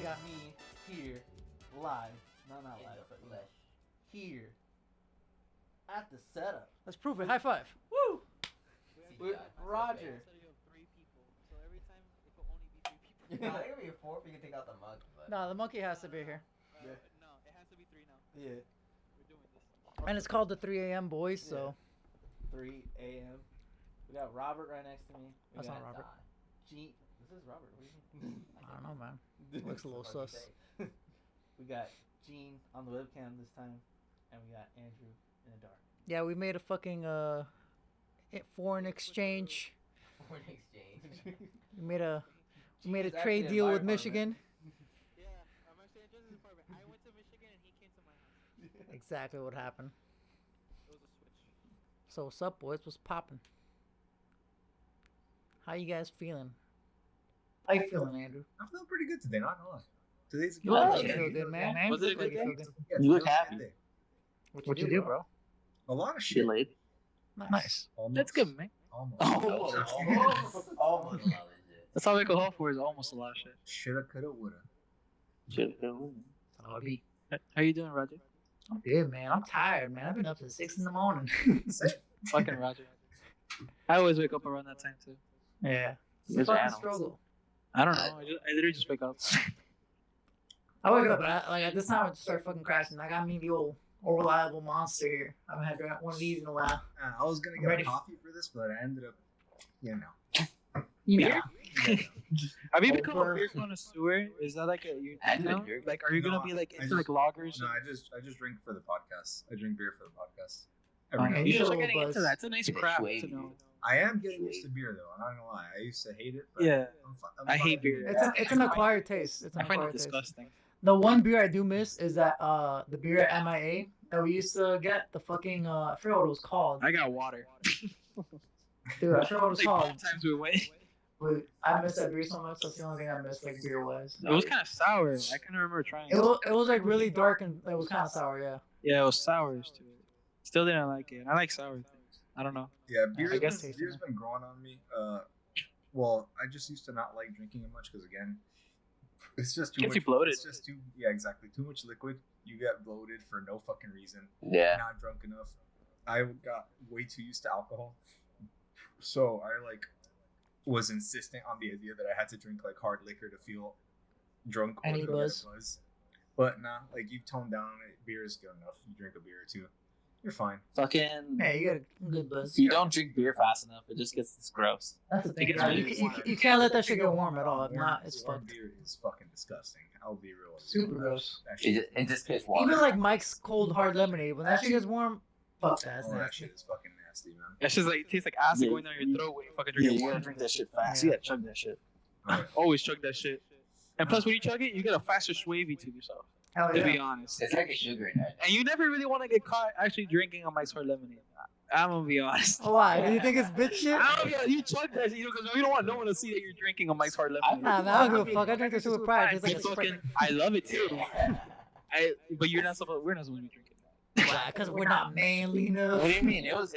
We got me here, live. No, not In live, the but flesh. here at the setup. Let's prove it. High five. Woo! CGI. With Roger. Instead of 3 people, so every time it could only be 3 people. No, I think it'll be a 4 if you can take out the monkey, but. No, the monkey has to be here. Yeah. No, it has to be 3 now. Yeah. We're doing this. And it's called the 3 a.m. boys, so 3 a.m. We got Robert right next to me. We That's got not Robert. G. This is Robert. What do you I don't know, man. mean? Looks a little What do you sus. say? We got Gene on the webcam this time, and we got Andrew in the dark. Yeah, we made a fucking foreign exchange. Foreign exchange. We made a Gene is actually trade in deal my with apartment. Michigan. Yeah, I'm actually in Justin's apartment. I went to Michigan and he came to my house. Exactly what happened. It was a switch. So what's up, boys? What's poppin'? How you guys feeling? How you feeling, Andrew? I'm feeling pretty good today, not gonna lie. Today's a good You look day. like you feel good, man. Was it a You look like good you feel day? good. Yeah, You look today's a happy. good day. What you do, bro? A lot of Get shit. laid. Nice. Almost. That's good, man. Almost. Almost a lot of shit. That's all we can hope for is almost a lot of shit. Shoulda, coulda, woulda. Shit. I'll be. How you doing, Roger? I'm good, man. I'm tired, man. I've been up since 6 in the morning. Same. Fucking Roger. I always wake up around that time too. Yeah. It's a There's fucking animals. struggle. I don't know. I literally just wake up. I wake up, but at this time I just start fucking crashing. I got me the old reliable monster here. I haven't had one of these in a while. I was gonna I'm get ready. a coffee for this, but I ended up, you know. Beer? Have you become a Over. beer connoisseur? Is that like your And thing now? the beer. Like, are you gonna No, be like I into like just- lagers? No, I just drink for the podcast. I drink beer for the podcast. Okay, Every Okay, night. you you should should start a getting little into buzz. that. It's a nice Get it craft to swayed. know. I am getting used to beer though. I'm not gonna lie. I used to hate it. But Yeah. I'm I fine hate beer. with It's an acquired taste. It's an I find it acquired taste. disgusting. The one beer I do miss is that the beer at MIA that we used to get. The fucking I forgot what it was called. I got water. Dude, I forgot what it was Like called. both times we went. But I miss that beer so much. That's the only thing I miss, like beer wise. It was kind of sour. I can remember trying. It was like really dark and it was kind of sour. Yeah. Yeah, it was sours too. Still didn't like it. I like sour things. I don't know. Yeah, beer's, guess beer's been growing on me. Well, I just used to not like drinking it much because again, it's just too Gets much. you bloated. It's just too, yeah, exactly. Too much liquid. You get bloated for no fucking reason. Yeah. Not drunk enough. I got way too used to alcohol, so I like was insistent on the idea that I had to drink like hard liquor to feel drunk or Any to get a buzz. buzz. But nah, like you've toned down it. Beer is good enough. You drink a beer or two, you're fine. Fucking. Hey, you got a good buzz. You don't drink beer fast enough. It just gets this gross. That's the thing. It gets right? really You can't let that shit get warm at all. If Warm- not, it's warm fucked. beer is fucking disgusting. I'll be real. Super gross. That shit, It just tastes water. Even like Mike's cold hard lemonade, when that shit gets warm, fuck that. It's oh, that nasty. shit is fucking nasty, man. It's just like it tastes like acid Yeah. going down your throat when you fucking Yeah, drink you it. gotta drink that shit fast. Yeah. You gotta chug that shit. Always chug that shit. And plus, when you chug it, you get a faster swavy to yourself. Hell To yeah. be honest. It's like a sugar in it. And you never really want to get caught actually drinking a Mike's Hard Lemonade. I'm gonna be honest. Oh, why? Do you think it's bitch shit? I don't know, you chug that, because we don't want no one to see that you're drinking a Mike's Hard Lemonade. Nah, man, I don't give a fuck. I drink this shit with pride. It's like I a Sprite. fucking, I love it too. But we're not supposed to be drinking that. Why? Because we're not manly What enough. do you mean? It was.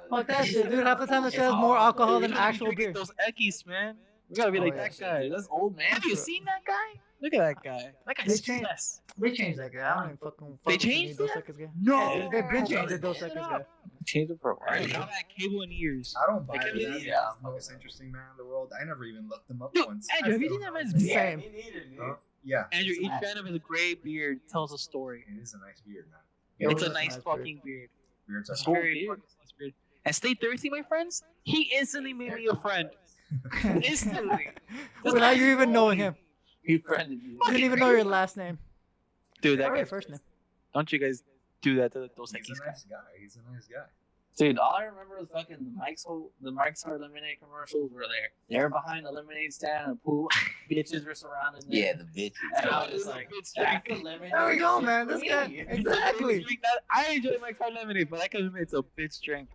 Fuck that shit, dude. Half the time the shit has more alcohol than actual beer. Those Eckies, man. We gotta be Oh, like yeah. that guy. That's old man. Have you seen that guy? Look at that guy. That They guy's changed- stressed. They changed that guy. I don't even fucking. They fuck with changed Dos it? Equis guy. No. They've been changed the Dos Equis guy. Change it for a Alright, while. now that cable in ears. I don't buy Like, that. yeah, That's yeah. the most interesting man in the world. I never even looked him up Dude, once. Andrew, have you I seen that still man's don't know. beard? Same. Me neither, dude. Huh? Yeah, Andrew, each man of his gray beard tells a story. it is a nice beard, man. Yo, It's a that's nice nice fucking beard. Beards are It's Cool very beard. fucking nice beard. And stay thirsty, my friends. He instantly made me a friend. Instantly. Without you even knowing him. He friended you. You didn't even know your last name. Dude, that Or guy. your first name. Don't you guys do that to those He's Equis a guys. nice guy. He's a nice guy. Dude, all I remember was fucking the Mike's Hard Lemonade commercials were there. They were behind the lemonade stand and the pool. Bitches were surrounding them. Yeah, the bitches. And I was just like, drink the lemonade. There we go, man. This guy. Exactly. Drink that. I enjoy Mike's Hard Lemonade, but I can admit it's a bitch drink.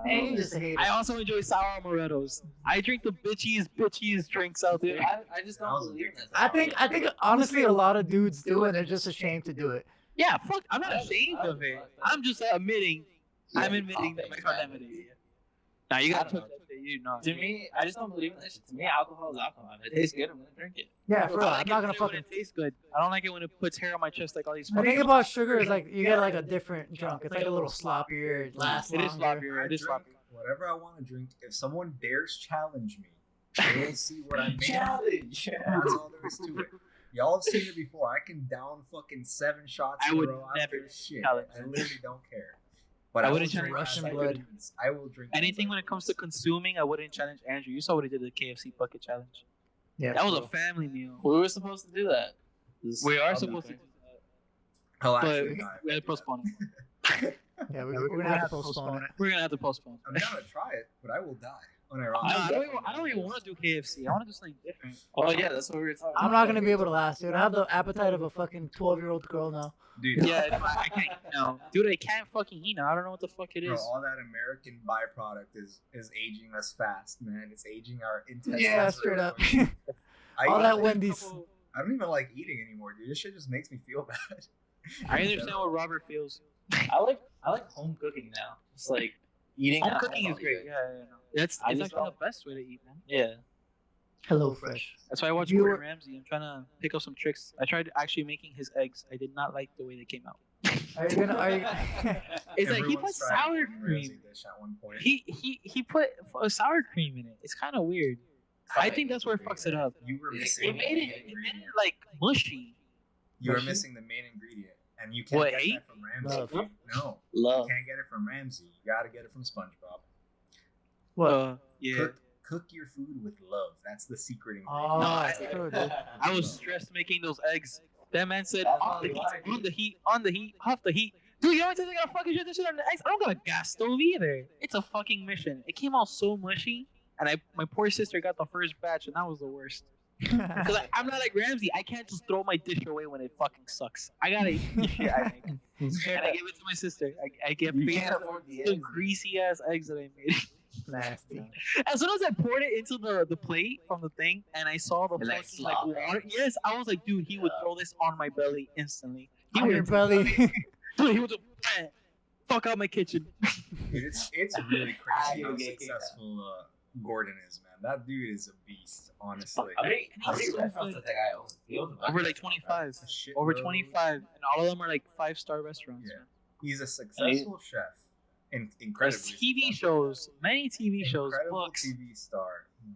Hey, you just hate it. I also enjoy sour amarettos. I drink the bitchiest drinks out Dude, there. I just don't believe this. I think honestly a lot of dudes do it. They're just ashamed to do it. Yeah, fuck. I'm not ashamed of it. I'm just admitting. I'm admitting that Mike's Hard Lemonade. Now you gotta chug that shit. you know. To me, I just don't believe in that shit. To me, alcohol is alcohol. If it tastes good, I'm gonna drink it. Yeah, for real. I I'm like not it gonna when fucking. it tastes good. I don't like it when it puts hair on my chest like all these. The thing fucking- about sugar is like you get like a different drunk. It's like a little sloppier. It lasts It is longer. sloppier. It is I sloppy. drink whatever I want to drink. If someone dares challenge me, they'll see what I'm made of. Challenge. That's all there is to it. Y'all have seen it before. I can down fucking 7 shots I in a would row. I don't never give a shit. challenge I literally don't care. But I I will wouldn't drink challenge as Russian I blood. please. I will drink Anything as I when it comes to please. consuming, I wouldn't challenge Andrew. You saw what he did with the KFC bucket challenge. Yeah, That was for a family meal. We were supposed to do that. We are supposed to do that, I'll but actually die if we I had to do that. postpone it. Yeah, we're gonna have to postpone it. We're gonna have to postpone. I'm down to try it, but I will die. No, Unironically. I don't even want to do KFC. I want to do something different. Oh yeah, that's what we were talking about. I'm not gonna be able to last, dude. I have the appetite of a fucking 12-year-old girl now. Dude, Yeah, I can't eat now. Dude, I can't fucking eat now. I don't know what the fuck it bro, is. all that American byproduct is aging us fast, man. It's aging our intestines. Yeah, straight up. I All eat- that Wendy's. I don't even like eating anymore, dude. This shit just makes me feel bad. I understand what Robert feels. I like home cooking now. It's like eating. Home at cooking home is all great. day. Yeah. That's I it's just actually don't- the best way to eat, man. Yeah. Hello Fresh. That's why I watch You Gordon were- Ramsay. I'm trying to pick up some tricks. I tried actually making his eggs. I did not like the way they came out. Are you gonna? Are you? It's like he Everyone's put tried sour Gordon Ramsay cream. dish at one point. He put a sour cream in it. It's kind of weird. I think that's where it fucks it up. You were It missing It made it like mushy. You were Mushy? missing the main ingredient, and you can't What, get hate? that from Ramsay. Love. No, Love. you can't get it from Ramsay. You gotta get it from SpongeBob. What? Yeah. Cook your food with love. That's the secret ingredient. Oh, No, that's true, dude. I was stressed making those eggs. That man said, That's on the not heat, why. on the heat, on the heat, off the heat. Dude, you know what I gotta fucking shit this shit on the eggs? I don't got a gas stove either. It's a fucking mission. It came out so mushy, and my poor sister got the first batch, and that was the worst. Because I'm not like Ramsey. I can't just throw my dish away when it fucking sucks. I gotta eat the shit I make. And I give it to my sister. I get You paid can't for afford the the eggs. greasy ass eggs that I made. Nasty. As soon as I poured it into the plate from the thing, and I saw the It, like, fucking like slopped. water, yes, I was like, dude, he would throw this on my belly instantly. He On your would, belly. dude, he would just fuck out my kitchen. Dude, it's really crazy how I get successful Gordon is, man. That dude is a beast, honestly. How many He's so restaurants good. does that guy own? He owns a bunch Over of like restaurants, 25, Shit, over bro. 25, and all of them are like 5-star restaurants. Yeah. man. He's a successful chef. And incredible. There's TV shows, many TV shows, Incredible books. TV star,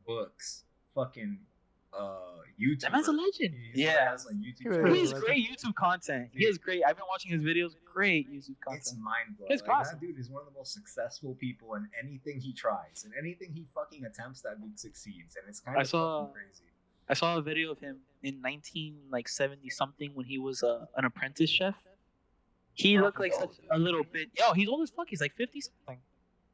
books, fucking YouTube. That man's a legend. Yeah. Has, like, YouTube He really He is. has great YouTube content. He is great. I've been watching his videos. Great YouTube It's content. mind blowing. His Like, concept. that dude is one of the most successful people in anything he tries and anything he fucking attempts. That dude succeeds, and it's kind I of saw- fucking crazy. I saw a video of him in 1970 something when he was an apprentice chef. He Oh, looked like he's such old, dude. a little bit. Yo, he's old as fuck. He's like 50 something.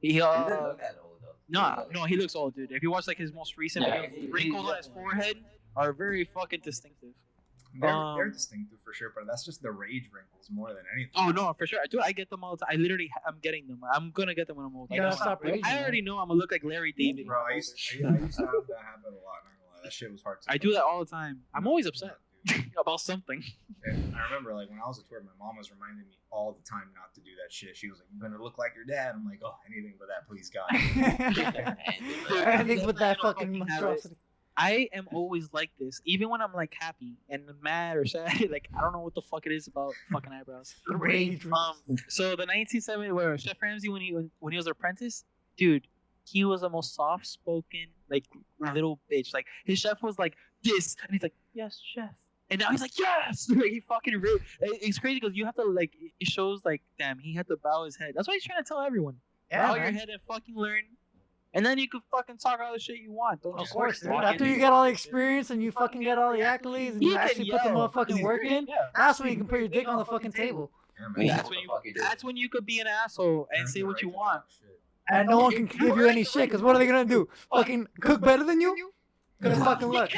He He doesn't look that old though. no, he looks old, dude. If you watch like his most recent Yeah, videos, he- wrinkles he on his definitely- forehead are very fucking distinctive. They're distinctive for sure, but that's just the rage wrinkles more than anything. Oh no, for sure, dude. I get them all the time. I literally, I'm getting them. I'm gonna get them when I'm old. You I, gotta know. stop raging. I already know I'm gonna look like Larry David. Bro, I used to have that happen a lot. Not gonna lie, that shit was hard to. I do that all the time. I'm always upset about something. And I remember, like, when I was a tour, my mom was reminding me all the time not to do that shit. She was like, "You're gonna look like your dad." I'm like, "Oh, anything but that, please, God." I think with that I don't fucking fucking have it. monstrosity. I am always like this, even when I'm like happy and mad or sad. Like I don't know what the fuck it is about fucking eyebrows. Rage. So the 1970 where Chef Ramsay when he was an apprentice, dude, he was the most soft-spoken like little bitch. Like his chef was like this, and he's like, "Yes, chef." And now he's like, "Yes!" Like he fucking really. It's crazy because you have to like. It shows like, damn, he had to bow his head. That's why he's trying to tell everyone. Yeah, Bow your man. head and fucking learn, and then you could fucking talk all the shit you want. Don't Of just course, dude. walk After in you get all the experience and you fucking get all the accolades and you can actually put the yell, 'cause motherfucking he's work great, in, yeah. that's when you can put your dick on the fucking table. Yeah, man. Yeah. That's What when the you. fuck you do? That's when you could be an asshole and say what you want. And no one can give you any shit, because what are they gonna do? Fucking cook better than you? Good fucking luck.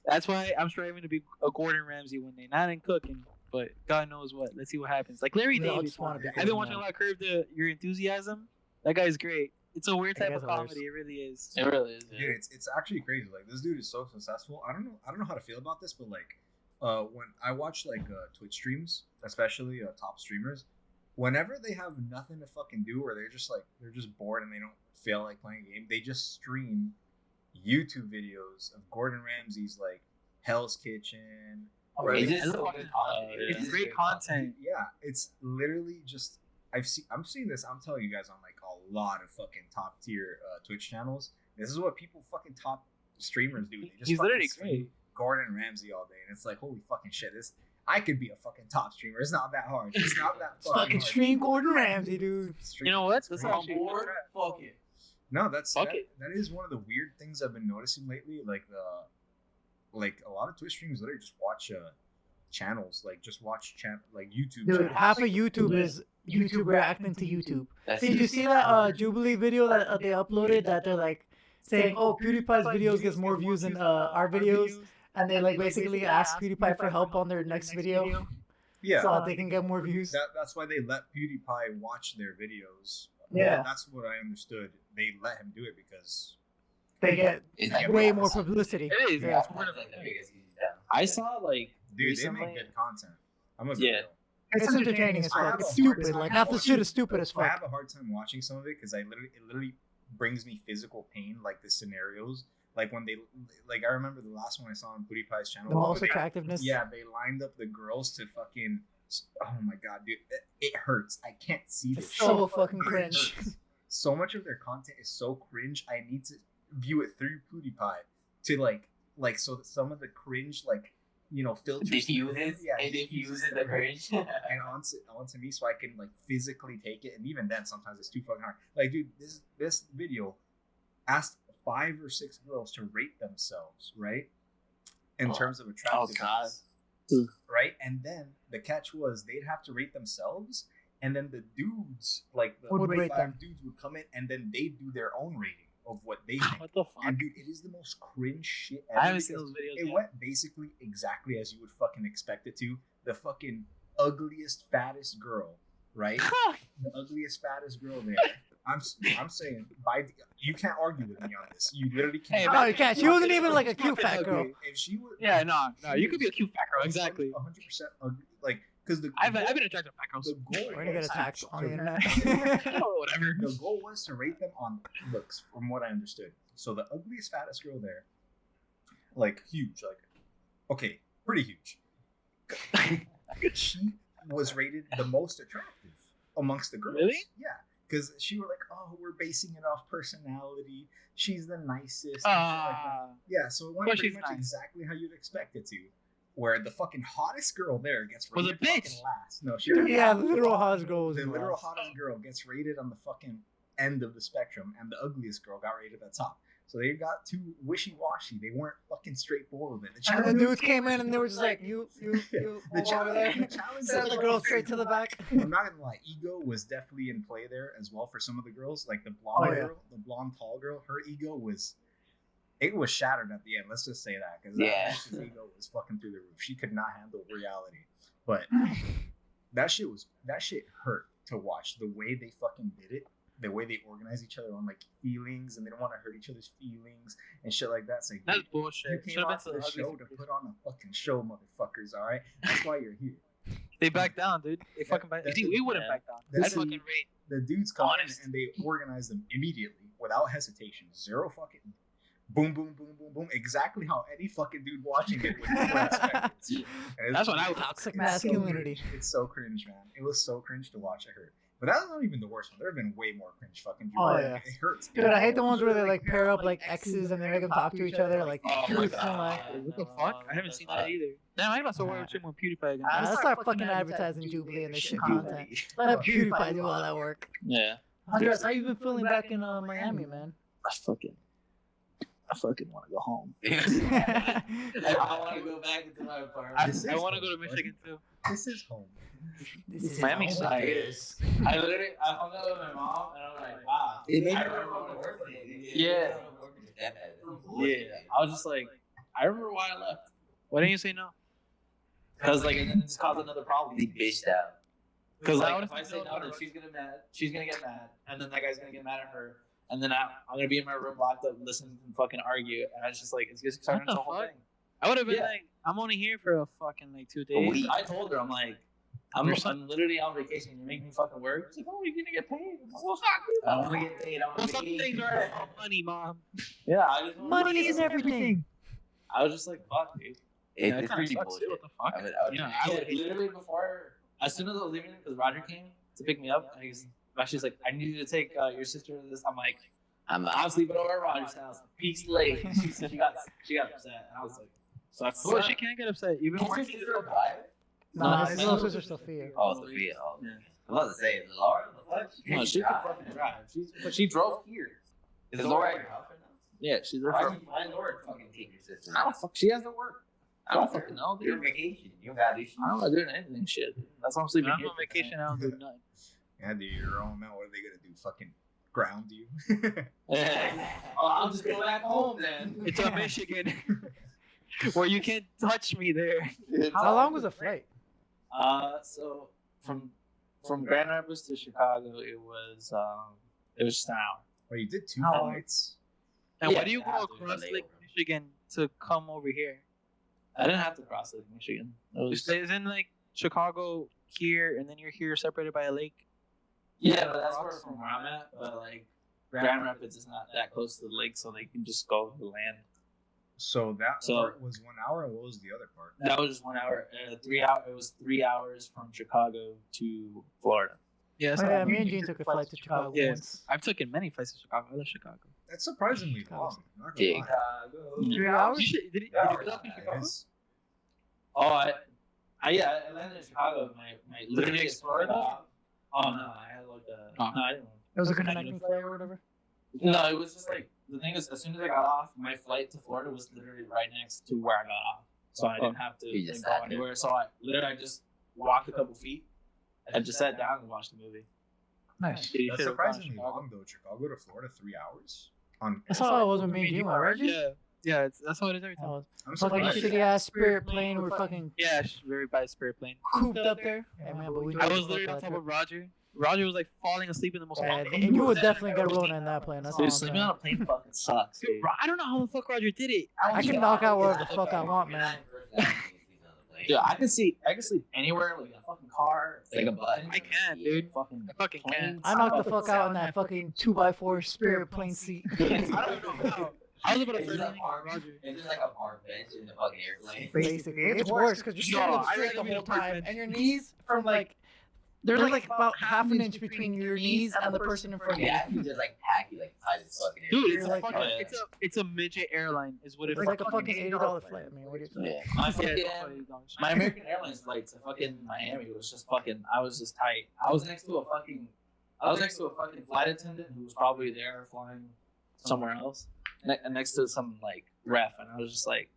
That's why I'm striving to be a Gordon Ramsay one day. Not in cooking, but God knows what. Let's see what happens. Like Larry We all David. just wanna be I've been good, watching a man. lot of Curb Your Enthusiasm. That guy's great. It's a weird That type of guy's hilarious. comedy. It really is. It really is. Dude, Yeah. it's actually crazy. Like, this dude is so successful. I don't know how to feel about this, but like, when I watch like Twitch streams, especially top streamers, whenever they have nothing to fucking do, or they're just bored and they don't feel like playing a game, they just stream YouTube videos of Gordon Ramsay's like Hell's Kitchen. Right? Is it so good content? It's great content. Yeah, it's literally just I'm seeing this. I'm telling you guys on like a lot of fucking top tier Twitch channels. This is what people fucking top streamers do. They just He's fucking literally stream great. Gordon Ramsay all day, and it's like holy fucking shit. I could be a fucking top streamer. It's not that hard. It's not that Fucking hard. stream Gordon Ramsay, dude. You know what? That's Stream- On actually board? Fuck it. No, that's Fuck that, it. that is one of the weird things I've been noticing lately. Like a lot of Twitch streamers literally just watch channels, like just watch like YouTube. Dude, channels. half of YouTube is YouTube reacting to YouTube. That's Did you see that Jubilee video that they uploaded that they're like saying, oh, PewDiePie's videos gets more views than our videos, and they like basically ask PewDiePie for help on their next video Yeah, so that they can get more views. that's why they let PewDiePie watch their videos. Yeah. That's what I understood. They let him do it because They get It's like way yeah, more it's- publicity. It is. Yeah, It's one of that's like the the biggest easy down. I saw like dude, recently. they make good content. I'm a Yeah. It's entertaining as fuck. It's stupid. Like half the shit is stupid as I fuck. have a hard time watching some of it because it literally brings me physical pain. Like the scenarios, like when they like I remember the last one I saw on PewDiePie's channel. The most they- attractiveness. Yeah, they lined up the girls to fucking. Oh my god, dude, it hurts. I can't see this. It's so shit. fucking It cringe. hurts. So much of their content is so cringe. I need to view it through PewDiePie to like so that some of the cringe filters. Diffuses. Yeah, It diffuses the cringe. and onto me so I can like physically take it. And even then, sometimes it's too fucking hard. Like, dude, this video asked 5 or 6 girls to rate themselves, right? In terms of attractiveness. God. Right? And then the catch was they'd have to rate themselves, and then the dudes, like the Would rate 5 them. dudes would come in and then they'd do their own rating of what they think. What the fuck? And dude, it is the most cringe shit ever. I haven't seen because those videos It yet. went basically exactly as you would fucking expect it to. The fucking ugliest, fattest girl, right? The ugliest, fattest girl there. I'm saying, you can't argue with me on this. You literally can't. Hey, Oh, man, you can't. She wasn't even like a cute fat girl. If she would, Yeah, no, you could be a cute fat girl, exactly. 100% ugly, like because I've been attracted to fat girls. the goal We're gonna get was attacked on the to- internet. Oh, whatever. The goal was to rate them on looks, from what I understood. So the ugliest, fattest girl there, like huge, like okay, pretty huge. She was rated the most attractive amongst the girls. Really? Yeah, because she were like, oh, we're basing it off personality. She's the nicest. and shit like that. Yeah, so it went Well, pretty she's much nice. exactly how you'd expect it to. Where the fucking hottest girl there gets Was a rated fucking bitch. last. No, she didn't. Yeah, the literal hottest girl was The in literal last. hottest girl gets rated on the fucking end of the spectrum, and the ugliest girl got rated at the top. So they got too wishy-washy. They weren't fucking straightforward with it. The And the challenge- dudes came in and they were just like, you, the over there. challenge Sent the girl straight to the back. I'm not gonna lie, ego was definitely in play there as well for some of the girls. Like the blonde Oh, yeah. girl, the blonde tall girl, her ego was shattered at the end. Let's just say that because Yeah. that bitch's ego was fucking through the roof. She could not handle reality. But that shit hurt to watch the way they fucking did it. The way they organize each other on like feelings, and they don't want to hurt each other's feelings and shit like that. So That's you bullshit. came Should have been out to to the the show ugly to fuckers. put on a fucking show, motherfuckers. All right, that's why you're here. They backed down, dude. They fucking backed. that's See, it. we wouldn't Yeah. back down. This I'd is- fucking rate. The dudes come Honest. in and they organize them immediately without hesitation. Zero fucking boom, boom, boom, boom, boom. Exactly how any fucking dude watching it would expect it. And it's- That's what I would. Toxic it's so masculinity. cringe. It's so cringe, man. It was so cringe to watch. It hurt. But that was not even the worst one. There have been way more cringe fucking. Oh, dudes. yeah. It hurts. Dude, I hate the ones where they like pair up like exes and they make them talk to each other like Oh my truth and God. like. What the fuck? I haven't seen that either. Damn, I must have watched him with PewDiePie again. Let's start fucking advertising Jubilee and this shit content. Let PewDiePie do all that work. Yeah. Andres, how you been feeling back in Miami, man? I fucking want to go home. I want to go back into my apartment. This I is want to go to home, Michigan too. This is home. This is Miami home. sucks. I hung out with my mom, and I'm like, wow. It made I me- remember when I worked today. Yeah. Yeah. I was just like, I remember why I left. Why didn't you say no? Because like, and then it's caused another problem. He bitched out. Because I like, would've if I said say no, no, I then would've- she's gonna get mad, and then that guy's gonna get mad at her, and then I'm gonna be in my room locked up, listening to them fucking argue, and I was just like, it's just starting What the the whole fuck? thing. I would have been Yeah. like, I'm only here for a fucking like 2 A days. week. I told her, I'm like, I'm literally on vacation. You make me fucking work. It's like, oh, you're gonna get paid. I'm like, well, fuck you. I don't want to get paid. I Well, want to some get things paid. are about money, mom. Yeah, I just Money isn't everything. I was just like, fuck, dude. It's kinda pretty sucks, dude. bullshit. What the fuck? I would Yeah, I would literally before, as soon as I was leaving, because Roger came to pick me up, and she's like, I need you to take your sister to this. I'm like, I'm I'm sleeping over at Roger's house. Peace late. She got upset, and I was like, so I Well, she can't get upset. Even Can't more. your sister drive? Nah, No, his no. little sister Sophia. Oh, Sophia. Oh, Yeah. I was about to say, Laura, what the fuck? No, she can fucking drive. But she drove here. Is Laura at your house right now? Yeah, she's there Why for. did you find Laura to fucking take your sister? I don't fuck. She has to work. I don't fucking know, You're on dude. vacation. You don't gotta do shit. I'm not doing anything, shit. That's why I'm sleeping I'm here. on vacation. I don't do nothing. Yeah, dude, you're on now. What are they gonna do? Fucking ground you? Oh, I'll just go back home then. It's a Michigan, where you can't touch me there. How long was the flight? So from Grand Rapids to Chicago, it was just an hour. Well, you did 2 How- flights. And Yeah, why do you I go have to across do Lake layover. Michigan to come over here? I didn't have to cross Lake Michigan. It was, Isn't like Chicago here, and then you're here separated by a lake? yeah, but that's from where I'm at. But like Grand Rapids is not that close to the lake, so they can just go to the land. So that So- part was 1 hour, and what was the other part? That was just 1 hour. 3 hour. It was 3 hours from Chicago to Florida. Yeah, Oh, yeah, me and Gene took a flight to Chicago Yeah. once. I've taken many flights to Chicago. I love Chicago. That's surprisingly long. I'm not gonna Big. lie. Chicago. 3 hours? You should, did you Yeah, get up in yeah, Chicago? Yes. Oh, I landed in Chicago. My literally explored. Oh no, I had like a. Oh. No, I didn't. It was a connecting flight or whatever. No, it was just like the thing is, as soon as I got off, my flight to Florida was literally right next to where I got off, so I didn't have to You just go sat there. anywhere. So I literally just walked a couple feet and just sat down and watched the movie. Nice. Yeah, you That's should've gone surprisingly Chicago. long though. Chicago to Florida, 3 hours. On That's how it was with me and Gene, right, Gene? Yeah, that's how it is every time. Oh, I'm fucking surprised. shitty ass Spirit plane. We're fucking Yeah, very bad spirit plane. cooped up there. Yeah, man, but we I enjoyed was the literally fuck on out top of of Roger. Roger was like falling asleep in the most. it. comfortable And you would position definitely I've get ever rolling seen. in that plane. That's all Dude, I'm sleeping saying. on a plane fucking sucks, Dude, dude. I don't know how the fuck Roger did it. I can knock out wherever the fuck I want, man. Dude, I can sleep anywhere, like in a fucking car. It's like a butt. I can, dude. Fucking I fucking can. planes. I knocked the fuck out in that fucking 2x4 Spirit plane seat. I don't know how. I was about to It's throw just that a park. Roger. It's just like a park bench in the fucking airplane. Basically, it's worse because you're sitting No, up I'd straight the rather be whole on a park time, bench. and your knees from like there's like about half an inch between your knees and the person in front of you. Yeah, you just like tacky, like tight as fucking. Dude, You're it's like- a fucking, Oh, yeah. it's a midget airline is what it It's is. like a fucking $80 flight. I mean, what do you think? Yeah. My Yeah, fucking, it's my American Airlines flight to fucking Miami was just fucking. I was just tight. I was next to a fucking flight attendant who was probably there flying somewhere else, next to some like ref, and I was just like,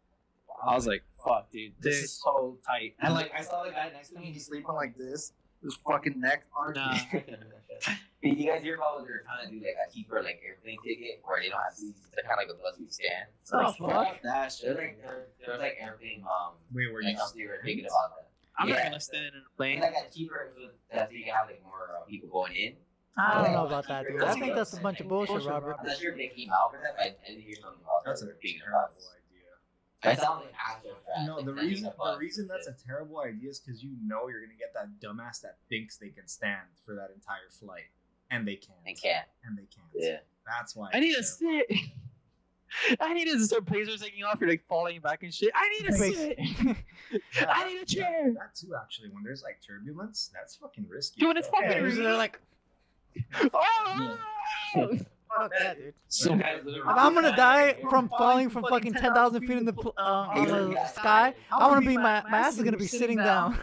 fuck, dude, this Dude. is so tight. And like, I saw the guy next to me, he's sleeping like this, his fucking neck. Nah. I couldn't do that shit. Did you guys hear about what they're trying to do, like a cheaper like airplane ticket, where they don't have seats? They're kind of like a bus you stand. Oh, Fuck that shit. There's like airplane Wait, were you? like they were thinking about that. I'm not Yeah. gonna stand in a And plane. like that cheaper so that you can have like more people going in. I don't know about that, dude. I think that's a bunch of bullshit, Robert. I'm not sure if they came out with that, but I did hear something about That's that. a They're thinking terrible about idea. it. It sounds like actual trash. No, like the sending reason a bus that's a to- terrible idea is because you know you're gonna get that dumbass that thinks they can stand for that entire flight, and they can't. They can't. And they can't. Yeah. That's why. I need to it's terrible. sit. I need to start planes are taking off. You're like falling back and shit. I need to sit. Yeah, I need a chair. That too, actually. When there's like turbulence, that's fucking risky. Dude, it's bro. fucking Yeah, usually they're like, Oh! fuck that, dude. Some guys If I'm gonna die from falling from fucking 10,000 feet in the on the sky, I want to be my ass is gonna be sitting down.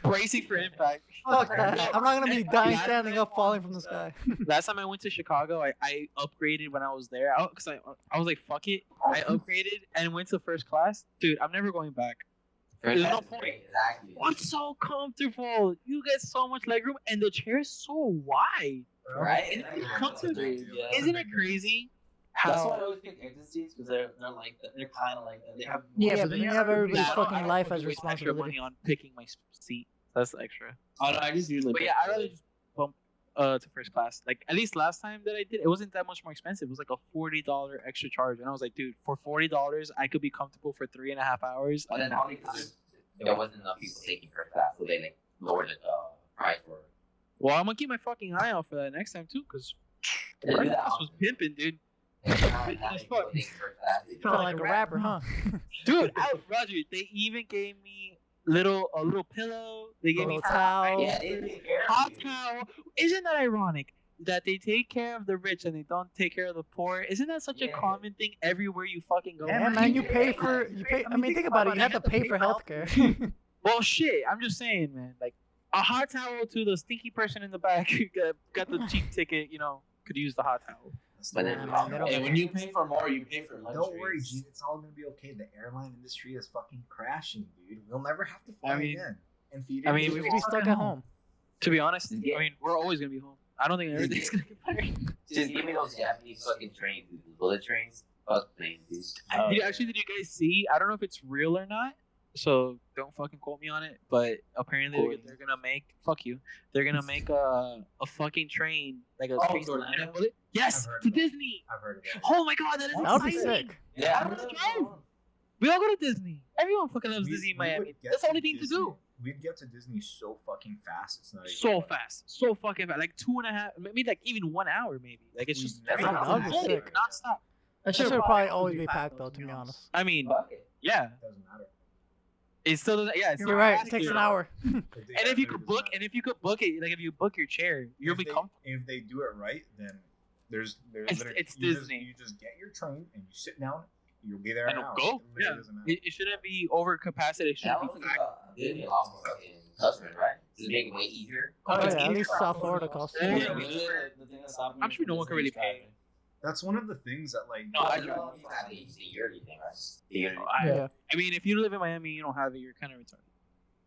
Bracing for impact. Fuck that. I'm not gonna be dying standing up, falling from the sky. Last time I went to Chicago, I upgraded when I was there. Because I was like, fuck it. I upgraded and went to first class. Dude, I'm never going back. There's no point. Exactly. It's so comfortable. You get so much legroom, and the chair is so wide. Right? Comfortable. Yeah. Isn't it crazy? That's why I How always pick agencies because they're like that. They're kind of like that. They have Yeah, but then you have everybody's I fucking don't life wanna as waste extra responsibility. money on picking my seat. That's extra. Oh, no, I just usually. But yeah, I'd rather just bump to first class. Like at least last time that I did, it wasn't that much more expensive. It was like a $40 extra charge, and I was like, dude, for $40, I could be comfortable for 3.5 hours. But then only because there wasn't enough people taking first class, so they like lower the price for it. Well, I'm gonna keep my fucking eye out for that next time too, cause They do that this was pimping, dude. As fuck. Felt like a rapper, huh? Dude, Roger, they even gave me a little pillow. They gave me Little towel. Yeah, they take care of hot you. towel. Isn't that ironic that they take care of the rich and they don't take care of the poor? Isn't that such a Yeah. common thing everywhere you fucking go? Yeah, man, you pay. I mean, think about it. You have to pay for healthcare. Well, shit. I'm just saying, man. Like a hot towel to the stinky person in the back who got the cheap ticket. Could use the hot towel. But then, Yeah, man, they don't- Hey, when you pay for more, you pay for luxury. Don't worry, Gene. It's all gonna be okay. The airline industry is fucking crashing, dude. We'll never have to fly I mean- again. And feed I mean, We'll we just be stuck at home. To be honest, Yeah. I mean, we're always gonna be home. I don't think everything's gonna get fired. Just give me those Japanese fucking trains, dude. The bullet trains. Fuck planes, dude. Oh, Did yeah. you guys see? I don't know if it's real or not, so don't fucking quote me on it. But apparently they're gonna make They're gonna make a fucking train like a Oh, space to Orlando? bullet. Yes, I've heard to of that. Disney. I've heard of that. Oh my god, that is That would be exciting. sick. Yeah, Let's go. We all go to Disney. Everyone fucking loves We- Disney in we would Miami. get That's the only thing Disney- to do. We'd get to Disney so fucking fast. It's not even So funny. fast, so fucking fast. Like 2.5, maybe like even 1 hour, maybe. Like it's We just never That would be boom, sick. nonstop. That should probably always be packed though, to be honest. I mean, Fuck it. yeah, It doesn't matter. it still doesn't. Yeah, it's You're still right. It faster. takes an hour. And if you could book, it, like if you book your chair, you'll be comfortable. If they do it right, then there's It's literally- Disney. You just get your train and you sit down. You'll be there And in an hour. go. It literally Yeah. doesn't matter. It shouldn't be over capacity. It And I shouldn't don't be think packed. there'd be a lot more fucking customers, right? Just make it way easier. Oh it's yeah, at easier. least South Florida costs. Yeah, Yeah, we we do it. The thing that's stopping I'm me sure from no one can Disney really is pay. driving. That's one of the things that like. No, I You don't have the yearly thing, right? The yearly. Yeah. I mean, if you live in Miami, you don't have it. You're kind of retarded.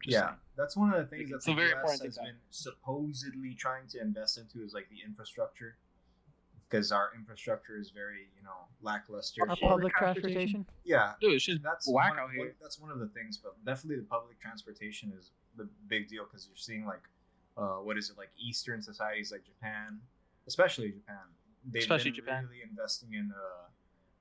Just Yeah, saying. that's one of the things that It's a the very US important has thing. been supposedly trying to invest into is like the infrastructure, because our infrastructure is very lackluster. Our public transportation. Yeah, Dude, it's just that's whack one, out here. That's one of the things, but definitely the public transportation is the big deal because you're seeing like, what is it like Eastern societies like Japan, especially Japan. They've Especially been Japan. really investing in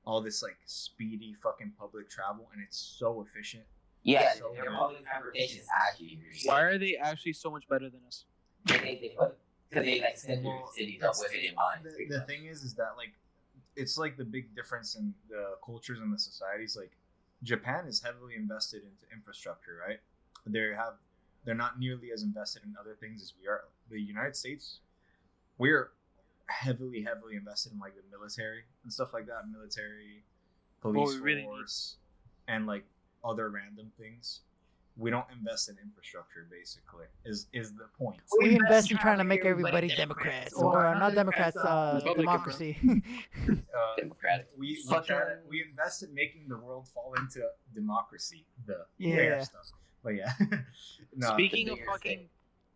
all this like speedy fucking public travel, and it's so efficient. Yeah, So their good. public transportation is actually really good. Why are they actually so much better than us? They put because they like set their Well, cities up with it in mind. The thing is that like it's like the big difference in the cultures and the societies. Like Japan is heavily invested into infrastructure, right? They're not nearly as invested in other things as we are. The United States, we're heavily invested in like the military and stuff like that, military, police we really force, and like other random things. We don't invest in infrastructure. Basically, is the point. We invest in trying to make everybody Democrats, or not Democrats, Republicans. democracy. Democratic. We Fucking- we invest in making the world fall into democracy. The Yeah. fair stuff. But yeah. No, Speaking of bigger fucking, thing.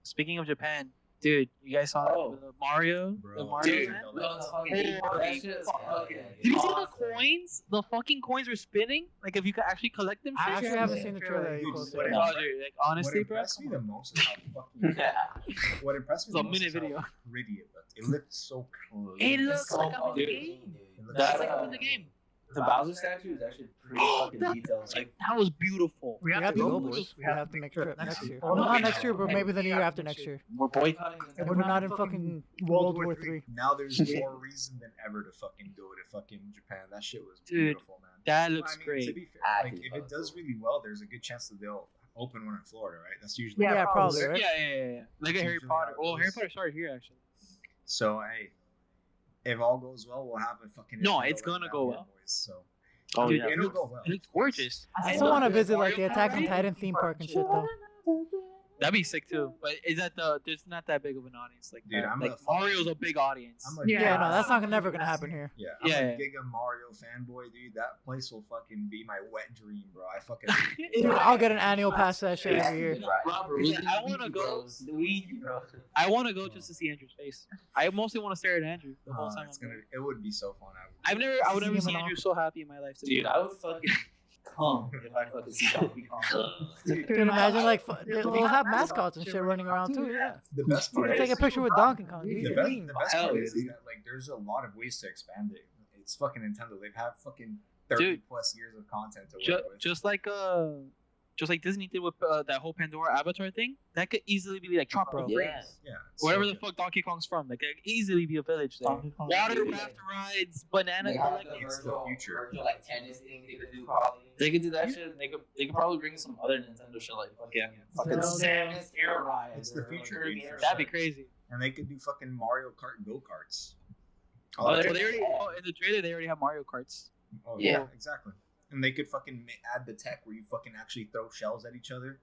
speaking of Japan, dude, you guys saw Oh. the Mario, Bro. the Mario Dude, event? no, it's fucking Holy that shit is fuck. fucking Did you see the awesome. coins? The fucking coins were spinning. Like if you could actually collect them. I shit. actually haven't seen the trailer. Dude, You posted what it. is- Roger, like honestly, what bro. impressed me the most is how fucking what impressed me It's the a most minute is how video. pretty it looked. It looked so clean. It It's looks so like I'm in the fucking game. clean, dude. It looked That's That- like I'm in the game. The Bowser statue is actually pretty fucking detailed. Like, That was beautiful. We have to go, boys. We have to make a trip next year. Well, not next year, but maybe the year after next year. we're boycotting. If we're not in fucking World War III. Now there's more reason than ever to fucking go to fucking Japan. That shit was Dude, beautiful, man. That Well, looks I mean, great. To be fair, I like think if so. it does really well, there's a good chance that they'll open one in Florida, right? That's usually Yeah, probably, right? Yeah. Like a Harry Usually Potter. how it Well, Harry goes. Potter started here actually. So hey, if all goes well, we'll have a fucking. No, Nintendo it's gonna down go here, well. Boys, so Oh Dude, yeah, it'll go well. it looks gorgeous. I still want to visit like the Attack on Titan theme park and shit though. That'd be sick too. But is that there's not that big of an audience like Dude, that. I'm like a fucking- Mario's a big audience. I'm a Yeah, Giga- no, that's not never gonna happen here. Yeah, Yeah, I'm yeah. a Giga Mario fanboy, dude. That place will fucking be my wet dream, bro. I fucking. Dude, I'll get an annual pass to that shit every year. Robert, Yeah, I wanna go- Luigi, bro. I want to go just to see Andrew's face. I mostly want to stare at Andrew the whole time. It's gonna. It would be so fun. I would never See seen him in Andrew so happy in my life. To be Dude, I would fucking come if I fucking see Donkey Kong. Dude, imagine like we'll have mascots and shit running around too. Yeah. The best part Take a is picture with Donkey Kong. the Dude. best Hell part yeah, is dude. that like there's a lot of ways to expand it. It's fucking Nintendo. They've had fucking 30 Dude. plus years of content to work with. Just like just like Disney did with that whole Pandora Avatar thing. That could easily be like tropical Yeah. frames. Yeah. Wherever so the good. fuck Donkey Kong's from, like it could easily be a village there. Donkey Kong. Water Yeah. raft rides, banana They have collecting. the It's the virtual, future. virtual like tennis thing they could do probably. They could do that shit. And they could probably bring some other Nintendo shit like fucking Zelda. Samus Air Ride. It's the or, like, future, Kirby dude, for Air sure. That'd be Ride. crazy. And they could do fucking Mario Kart go karts. Oh, they already. Oh, in the trailer they already have Mario Karts. Oh Yeah. yeah, exactly. And they could fucking add the tech where you fucking actually throw shells at each other.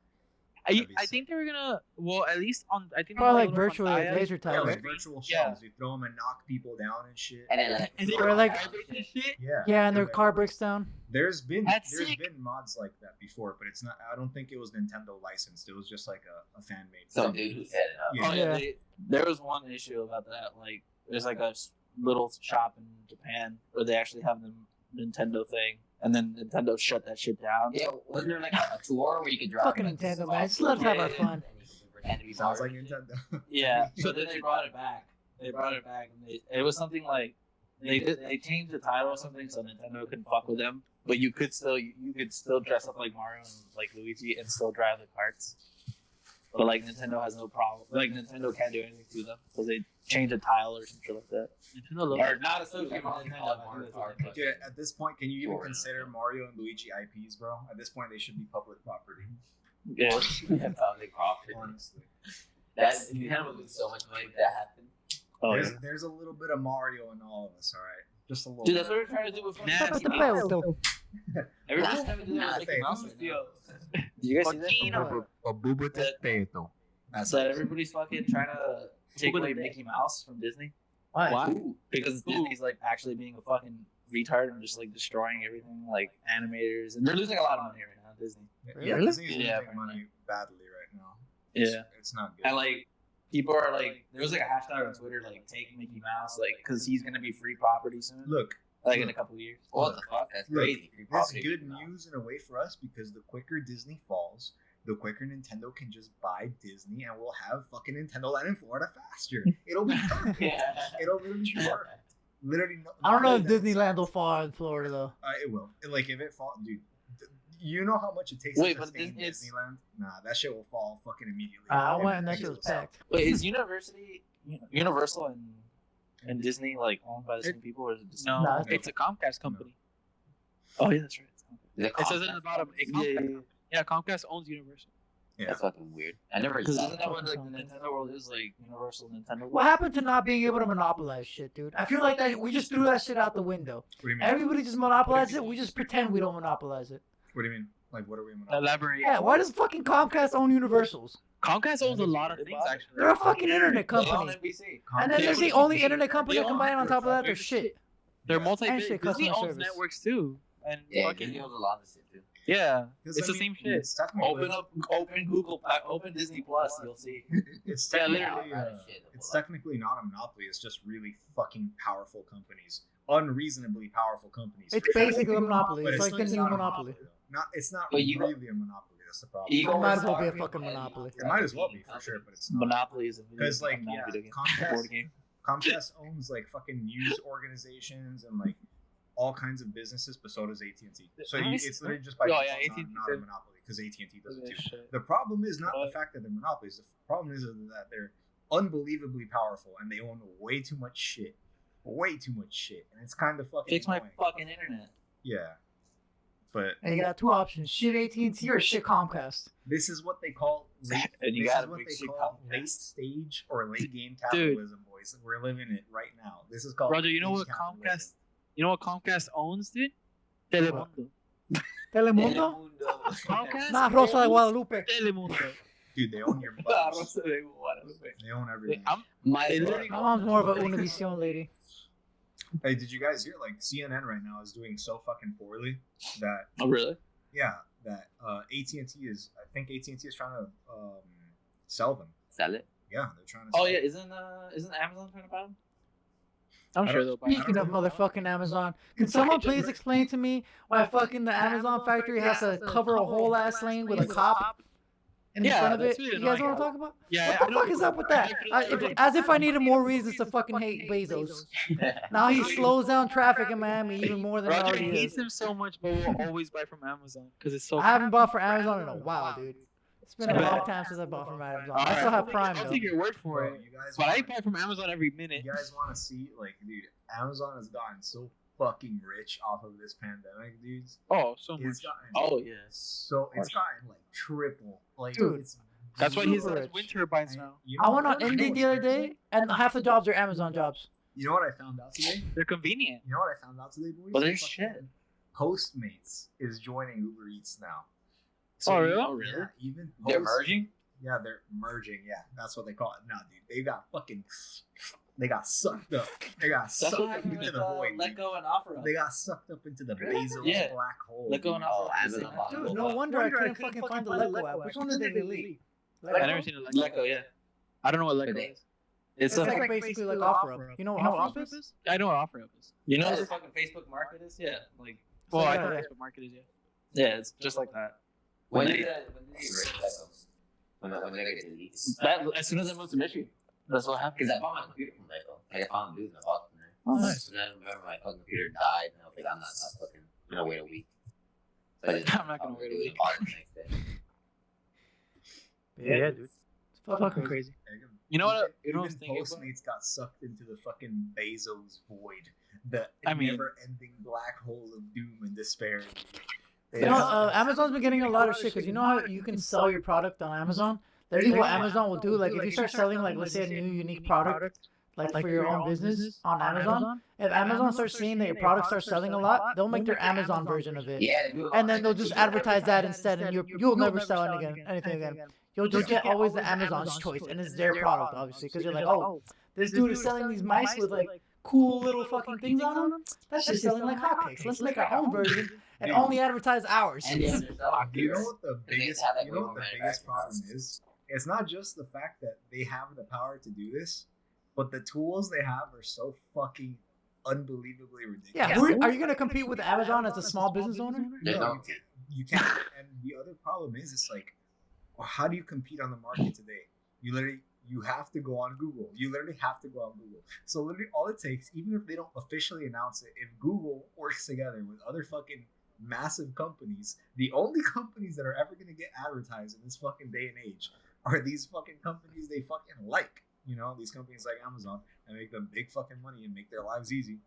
I That'd be I think they were gonna. Well, at least on. I think. Probably they like were on virtual like Gaia. laser Yeah, tag. like virtual Yeah. shells. You throw them and knock people down and shit. And then like, And they Or were like- garbage and shit. Yeah. Yeah, and their Yeah. car breaks down. There's been That's there's sick. been mods like that before, but it's not. I don't think it was Nintendo licensed. It was just like a fan made. some dude who set it up. Yeah. Oh yeah, Yeah. there was one issue about that. Like, there's like a little shop in Japan where they actually have the Nintendo thing, and then Nintendo shut that shit down. Yeah, wasn't there like a tour where you could drive? Fucking like, Nintendo, soft man. Just let us have our food fun. and you could pretend to be Sounds Mario like and shit. Nintendo. Yeah, so then they brought it back. They brought it back, and it was something like they changed the title or something so Nintendo couldn't fuck with them, but you could still dress up like Mario and like Luigi and still drive the carts. But like Nintendo has no problem. Like Nintendo can't do anything to them because they changed the tile or some shit like that. Nintendo loves Or not associated with Probably Nintendo. call it I Mario think Kart, that's but- Yeah, at this point, can you even Sure. consider Mario and Luigi IPs, bro? At this point, they should be public property. Yeah. Yeah, public property. Honestly, That's Nintendo would lose so much money if that happened. Oh, there's yeah. there's a little bit of Mario in all of us. All right, just a little. Dude, bit. that's what we're trying to do with fucking Nasty. Mickey Mouse. Everybody's trying to do that with Mickey Mouse right now. Do you guys see that? A booba potato. That's So everybody's fucking trying to take away Mickey Mouse from Disney. Why? Because Disney's like actually being a fucking retard and just like destroying everything, like animators, and they're losing a lot of money right now. Disney. Yeah, Really? Disney's Yeah, losing money badly right now. Yeah. It's not good. And like people are like, there was like a hashtag on Twitter like take Mickey Mouse, like because he's gonna be free property soon, Look, like in a couple of years. What the fuck? That's Look, crazy. Free that's property. good news in a way for us because the quicker Disney falls, the quicker Nintendo can just buy Disney and we'll have fucking Nintendo Land in Florida faster. It'll be perfect. Yeah. It'll literally be perfect. Literally, no, I don't know if that's- Disneyland will fall in Florida though. It will. Like if it falls, dude. You know how much it takes Wait, to but sustain it's- Disneyland? Nah, that shit will fall fucking immediately. I went And and that shit shit was will sell. packed. Wait, is Universal and Disney like owned by the same people, or is it just No, Nah, it's a Comcast company. Oh yeah, that's right. It says it in the bottom. Yeah, Yeah, Comcast owns Universal. Yeah. That's fucking weird. I never because saw isn't that that. what like the Nintendo world is like? Universal Nintendo. What happened to not being able to monopolize shit, dude? I feel like that we just threw that shit out the window. What do you mean? Everybody just monopolizes it. We just pretend we don't monopolize it. What do you mean? Like, what are we? monopolizing? Elaborate. Yeah, why does fucking Comcast own Universals? Comcast owns a lot of things actually. They're a fucking internet They own company. NBC. And then Yeah, there's but the it's only just- internet company they that own combine on top of that their everything. shit. They're Yeah. multi. And shit, Disney customer owns service. networks too, and Yeah, fucking Disney owns a lot of shit too. yeah, 'Cause, it's I the mean, same shit. It's technically, Open Google, open Disney Plus. You'll see. it's Yeah, technically, literally. it's technically not a monopoly. It's just really fucking powerful companies, unreasonably powerful companies. It's for sure. basically a monopoly. But It's like the new not a monopoly. though. Not, it's not But you- really a monopoly. That's the problem. You It might as well be a Sorry, fucking man. monopoly. It might as well be for sure, but it's not. Monopoly is a video 'Cause, like, game, not a yeah, video game. Comcast- Board game. Comcast owns like fucking news organizations and like all kinds of businesses, but so does AT&T. So it's literally just by Oh, default yeah, AT&T not a too. monopoly because AT&T does it too. Shit. The problem is not the fact that they're monopolies. The problem is that they're unbelievably powerful and they own way too much shit. Way too much shit. And it's kind of fucking Fix my annoying. fucking internet. Yeah. But And you got two options: shit AT&T or shit Comcast. this is what they call late, And you this gotta is what big they shit call Comcast. late stage or late game Dude. capitalism, boys. We're living it right now. This is called Roger, you know late what capitalism. Comcast? You know what Comcast owns, dude? Telemundo. Telemundo? Comcast. Nah, Rosa de Guadalupe. Telemundo. Dude, they own your butts. They own everything. I'm My They literally- My mom's more of a Univision lady. Hey, did you guys hear? Like CNN right now is doing so fucking poorly that Oh really? that AT&T is. I think AT&T is trying to sell them. sell it. Yeah, they're trying to. Oh sell yeah, them. isn't Amazon trying to buy them? I'm I sure don't- they'll buy it. Speaking of motherfucking Amazon, can someone please explain to me why fucking the Amazon factory has to cover a whole ass lane with a cop? in Yeah, front of that's it. really You guys know annoying. what I'm talking about? Yeah, What the fuck is up with that? As if I needed more reasons to fucking hate Bezos. Now he slows down traffic in Miami even more than it Roger already hates is. him so much, but will always buy from Amazon because it's so. I haven't bought for Amazon in a while, dude. It's been a Yeah. long time since I bought from Amazon. All I still right, have Prime I'll though. take your word for Bro, it. you guys But I want- buy from Amazon every minute. You guys want to see, like, dude, Amazon has gotten so fucking rich off of this pandemic, dudes. Oh, so It's much. gotten Oh yeah. so it's gotten like triple. Like, Dude, it's That's why he's super has rich. wind turbines and now. you I know went on what- you know Indeed what's the other crazy? day, and half the jobs are Amazon jobs. You know what I found out today? They're convenient. You know what I found out today, boys? But there's Fucking shit. Postmates is joining Uber Eats now. Oh, really? Oh, really? Yeah, even They're Post- merging. Yeah, they're merging. Yeah, that's what they call it now, dude. They got sucked up. They got That's sucked what up happened into with the void. Let dude. Go and OfferUp. They got sucked up into the Bezos Yeah. black hole. Let Go and dude. Oh, OfferUp. Amazon. Dude, no wonder I couldn't fucking find the Letgo app. Which one did they delete? I never seen a Let Go, yeah. I don't know what But Lego they- is. It's It's a like basically like OfferUp. You know what OfferUp is? I know what OfferUp is. you know what the fucking Facebook Market is? Yeah. Like Well, I yeah, know yeah. what Facebook Market is, yeah. yeah, it's just like that. When did they get when they get deleted? That as soon as I moved to Michigan. That's what happened. Because I bought my computer from Lego. Like I found news and I bought it from there. Oh, nice. And then I remember my fucking computer died, and I was like, I'm not fucking gonna wait a week. So I just I'm not gonna wait a week. bought it the next day. Yeah, dude. It's fucking crazy. You know what? Even I was thinking about? Postmates got sucked into the fucking Bezos void, the I mean- never-ending black hole of doom and despair. You know, Amazon's been getting a lot of shit because you know how you can sell your product on Amazon? Literally, what Amazon will do, like if you start selling, like let's say a new unique product, like for your own business on Amazon, if Amazon starts seeing that your product starts selling a lot, they'll make their Amazon version of it, Yeah, they do it and then all. they'll just advertise that instead, and you'll never sell anything again. You'll just get always the Amazon's choice, and it's their product, obviously, because you're like, oh, this dude is selling these mice with like cool little fucking things on them. That's just selling like hotcakes. Let's make our own version and only advertise ours. And yeah, there's no You know beers. what the They biggest, have, like, you know way what more the biggest problem manufacturing is? It's not just the fact that they have the power to do this, but the tools they have are so fucking unbelievably ridiculous. Yeah, are you gonna compete with Amazon as a small business owner? There's No, no. you can't. And the other problem is, it's like, well, how do you compete on the market today? You have to go on Google. You literally have to go on Google. So literally all it takes, even if they don't officially announce it, if Google works together with other fucking massive companies, the only companies that are ever going to get advertised in this fucking day and age are these fucking companies they fucking like. You know, these companies like Amazon, and make them big fucking money and make their lives easy.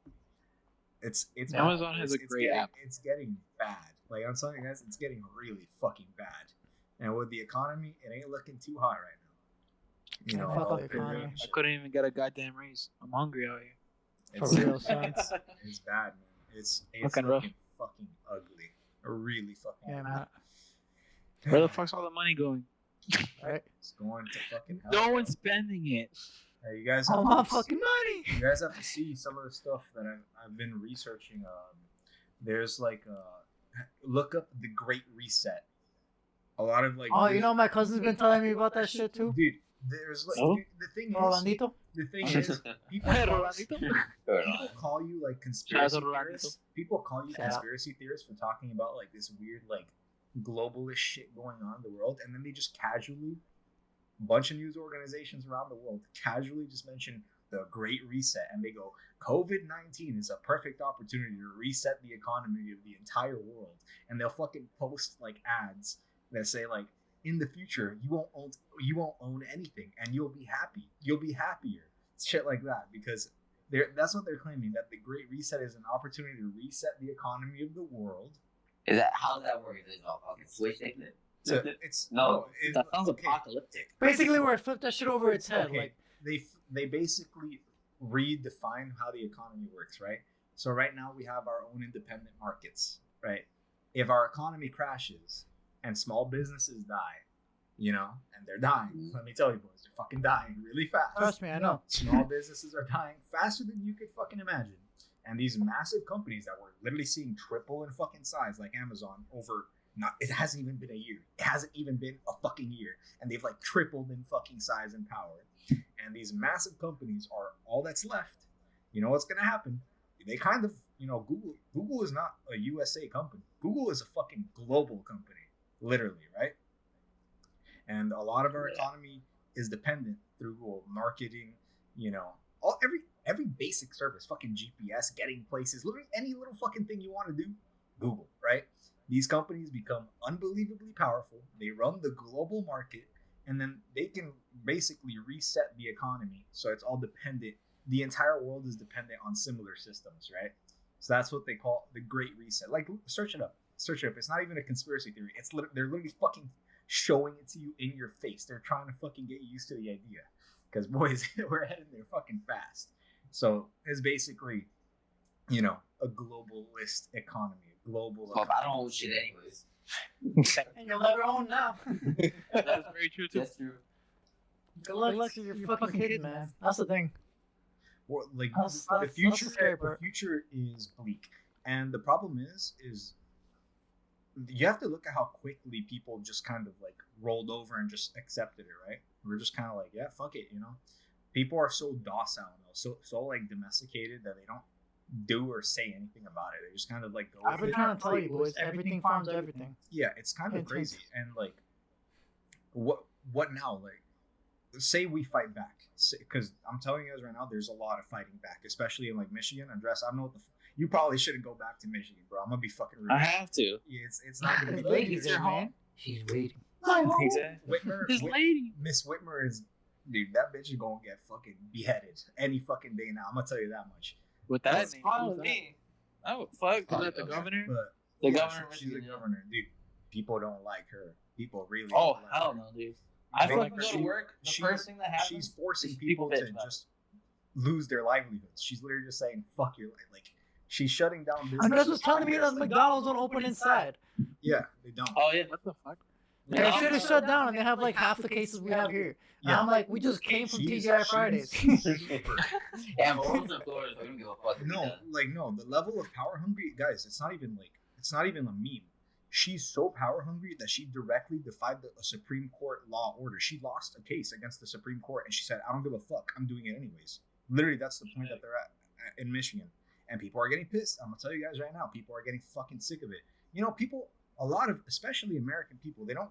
It's Amazon bad. has a It's great getting- app. It's getting bad. Like I'm telling you guys, it's getting really fucking bad. And with the economy, it ain't looking too hot right now. You know, Fuck the it's been economy. really I shit. couldn't even get a goddamn raise. I'm hungry out here. For It's, real, son. it's bad, man. It's Fucking rough. looking fucking ugly. Really fucking Yeah, ugly. man. Where the fuck's all the money going? Right? It's going to fucking hell. No one's spending it. Hey, you guys All have my to fucking money. you guys have to see some of the stuff that I've been researching. There's like look up the Great Reset. A lot of like Oh, you know my cousin's been telling me about that shit too. dude. There's like Oh? dude, the thing is Rolandito. people Hey, call, Rolandito. people call you like conspiracy Shout out to theorists. People call you Shout out. conspiracy theorists for talking about like this weird like globalist shit going on in the world, and then they just casually, a bunch of news organizations around the world casually just mention the Great Reset, and they go, COVID-19 is a perfect opportunity to reset the economy of the entire world, and they'll fucking post like ads that say like, in the future you won't own anything and you'll be happier, shit like that, because that's what they're claiming, that the Great Reset is an opportunity to reset the economy of the world. Is that how does that work? Is it all fucking switch taking it? So it's No, That sounds okay. apocalyptic. Basically, where I flipped that shit over its head. Okay, Like, they basically redefine how the economy works, right? So right now we have our own independent markets, right? If our economy crashes and small businesses die, you know, and they're dying, let me tell you boys, they're fucking dying really fast. trust me, I know. Small businesses are dying faster than you could fucking imagine. And these massive companies that we're literally seeing triple in fucking size, like Amazon, it hasn't even been a year. It hasn't even been a fucking year. And they've like tripled in fucking size and power. And these massive companies are all that's left. You know what's going to happen? They kind of, you know, Google is not a USA company. Google is a fucking global company, literally, right? And a lot of our economy is dependent through marketing, you know, every basic service, fucking GPS, getting places, literally any little fucking thing you want to do, Google, right? These companies become unbelievably powerful. They run the global market, and then they can basically reset the economy. So it's all dependent. The entire world is dependent on similar systems, right? So that's what they call the Great Reset. Like, search it up. Search it up. It's not even a conspiracy theory. They're literally fucking showing it to you in your face. They're trying to fucking get you used to the idea. Because, boys, we're heading there fucking fast. So it's basically, you know, a globalist economy. Global Well, economy. I don't own shit anyways. And you'll never own now. That's very true too. That's true. Good luck to your fucking kids, man. That's the thing. Or, like, That's the future, the scary the part. future is bleak, and the problem is you have to look at how quickly people just kind of like rolled over and just accepted it, right? We're just kind of like, yeah, fuck it, you know. People are so docile now, so like domesticated that they don't do or say anything about it. They just kind of like go. I've with been it. trying to tell you, boys. Everything farms everything. Yeah, it's kind of Intense. crazy, and like, what now? Like, say we fight back, because I'm telling you guys right now, there's a lot of fighting back, especially in like Michigan. Andres, I don't know what you probably shouldn't go back to Michigan, bro. I'm gonna be fucking rude. I have to. Yeah, it's not gonna be. His lady's It's your there, home. man. She's waiting. Exactly. His lady. Miss Whitmer is, dude, that bitch is gonna get fucking beheaded any fucking day now. I'm gonna tell you that much. With that That's name, fine who's with that? me. Oh fuck. Is that the governor? But The yeah, governor. she's the Michigan, yeah. governor, dude. People don't like her. People really. Oh don't like hell her. no, dude. I They- fucking go she- to work. The she- first thing that happens. She's forcing is people bitch to about it. just lose their livelihoods. She's literally just saying, "Fuck your life." Like, she's shutting down business. Andres was telling me that McDonald's don't open inside. Yeah, they don't. Oh yeah. What the fuck? They Yeah. should have shut down, and they have like half the cases we have here. And Yeah. I'm like, we just came from She's- TGI Fridays. Yeah, but Rose and Flores, we don't give a fuck. No, the level of power hungry, guys. It's not even a meme. She's so power hungry that she directly defied a Supreme Court law order. She lost a case against the Supreme Court, and she said, "I don't give a fuck. I'm doing it anyways." Literally, that's the point that they're at in Michigan, and people are getting pissed. I'm gonna tell you guys right now, people are getting fucking sick of it. You know, people, a lot of, especially American people, they don't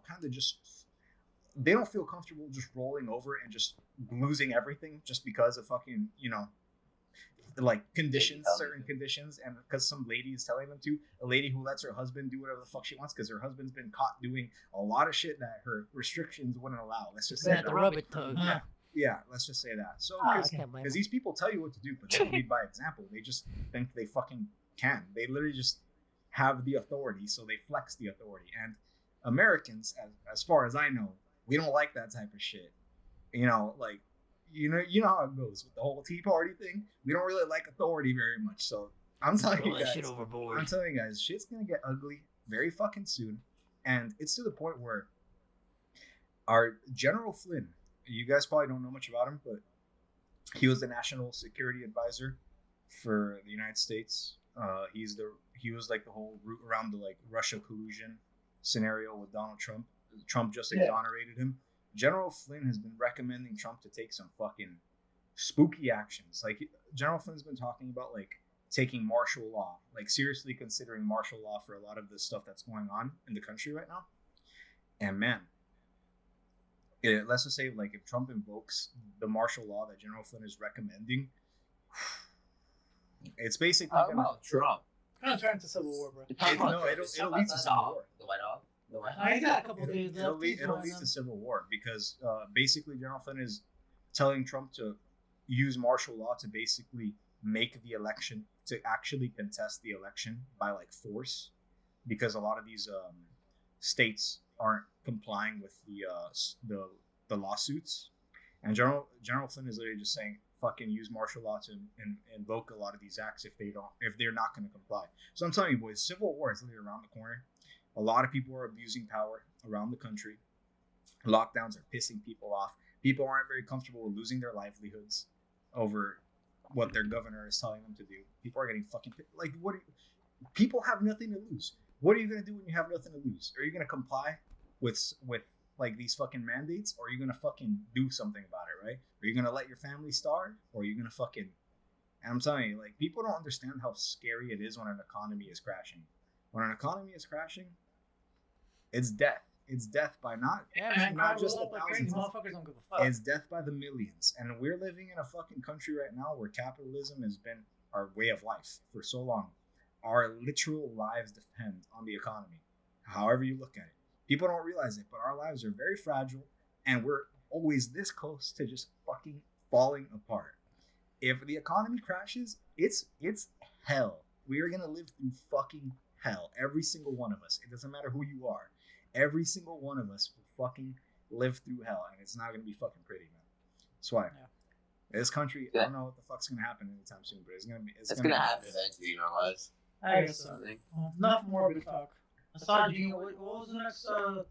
feel comfortable just rolling over and just losing everything just because of fucking, you know, like conditions, certain conditions, and because some lady is telling them to, a lady who lets her husband do whatever the fuck she wants because her husband's been caught doing a lot of shit that her restrictions wouldn't allow. Let's just say They had that. to rub it, tug. Yeah. Yeah, let's just say that. So, Oh, I can't blame because them. these people tell you what to do, but they don't lead by example. They just think they fucking can. They literally just have the authority, so they flex the authority. And Americans, as far as I know, we don't like that type of shit. You know, like, you know how it goes with the whole Tea Party thing. We don't really like authority very much. So I'm telling Throw you that guys, shit overboard. I'm telling you guys, shit's gonna get ugly very fucking soon, and it's to the point where our General Flynn. You guys probably don't know much about him, but he was the national security advisor for the United States. He was like the whole route around the like Russia collusion scenario with Donald Trump. Trump just exonerated him. General Flynn has been recommending Trump to take some fucking spooky actions. Like, General Flynn's been talking about like taking martial law, like seriously considering martial law for a lot of the stuff that's going on in the country right now. And man, let's just say, like, if Trump invokes the martial law that General Flynn is recommending, it's basically Talk gonna, about Trump. It's gonna turn into civil war, bro. it'll lead to civil war. The White House. The White I House. got a couple days It'll left. lead to civil war because basically General Flynn is telling Trump to use martial law to basically make the election, to actually contest the election by like force, because a lot of these states aren't complying with the lawsuits, and General Flynn is literally just saying fucking use martial law to invoke a lot of these acts if they're not going to comply. So I'm telling you, boys, civil war is literally around the corner. A lot of people are abusing power around the country. Lockdowns are pissing people off. People aren't very comfortable with losing their livelihoods over what their governor is telling them to do. People are getting fucking like, people have nothing to lose. What are you gonna do when you have nothing to lose? Are you gonna comply with like these fucking mandates, or are you gonna fucking do something about it, right? Are you gonna let your family starve, or are you gonna fucking? And I'm telling you, like, people don't understand how scary it is when an economy is crashing. When an economy is crashing, it's death. It's death by not man, not crowd just rolls the up like crazy. thousands. Motherfuckers don't give a fuck. It's death by the millions. And we're living in a fucking country right now where capitalism has been our way of life for so long. Our literal lives depend on the economy, however you look at it. People don't realize it, but our lives are very fragile, and we're always this close to just fucking falling apart. If the economy crashes, it's hell. We are gonna live through fucking hell. Every single one of us. It doesn't matter who you are. Every single one of us will fucking live through hell, and it's not gonna be fucking pretty, man. That's why. Yeah. This country, I don't know what the fuck's gonna happen anytime soon, but it's gonna happen eventually, you know, guys. I guess so. Enough more big talk. I saw Gene. What was the next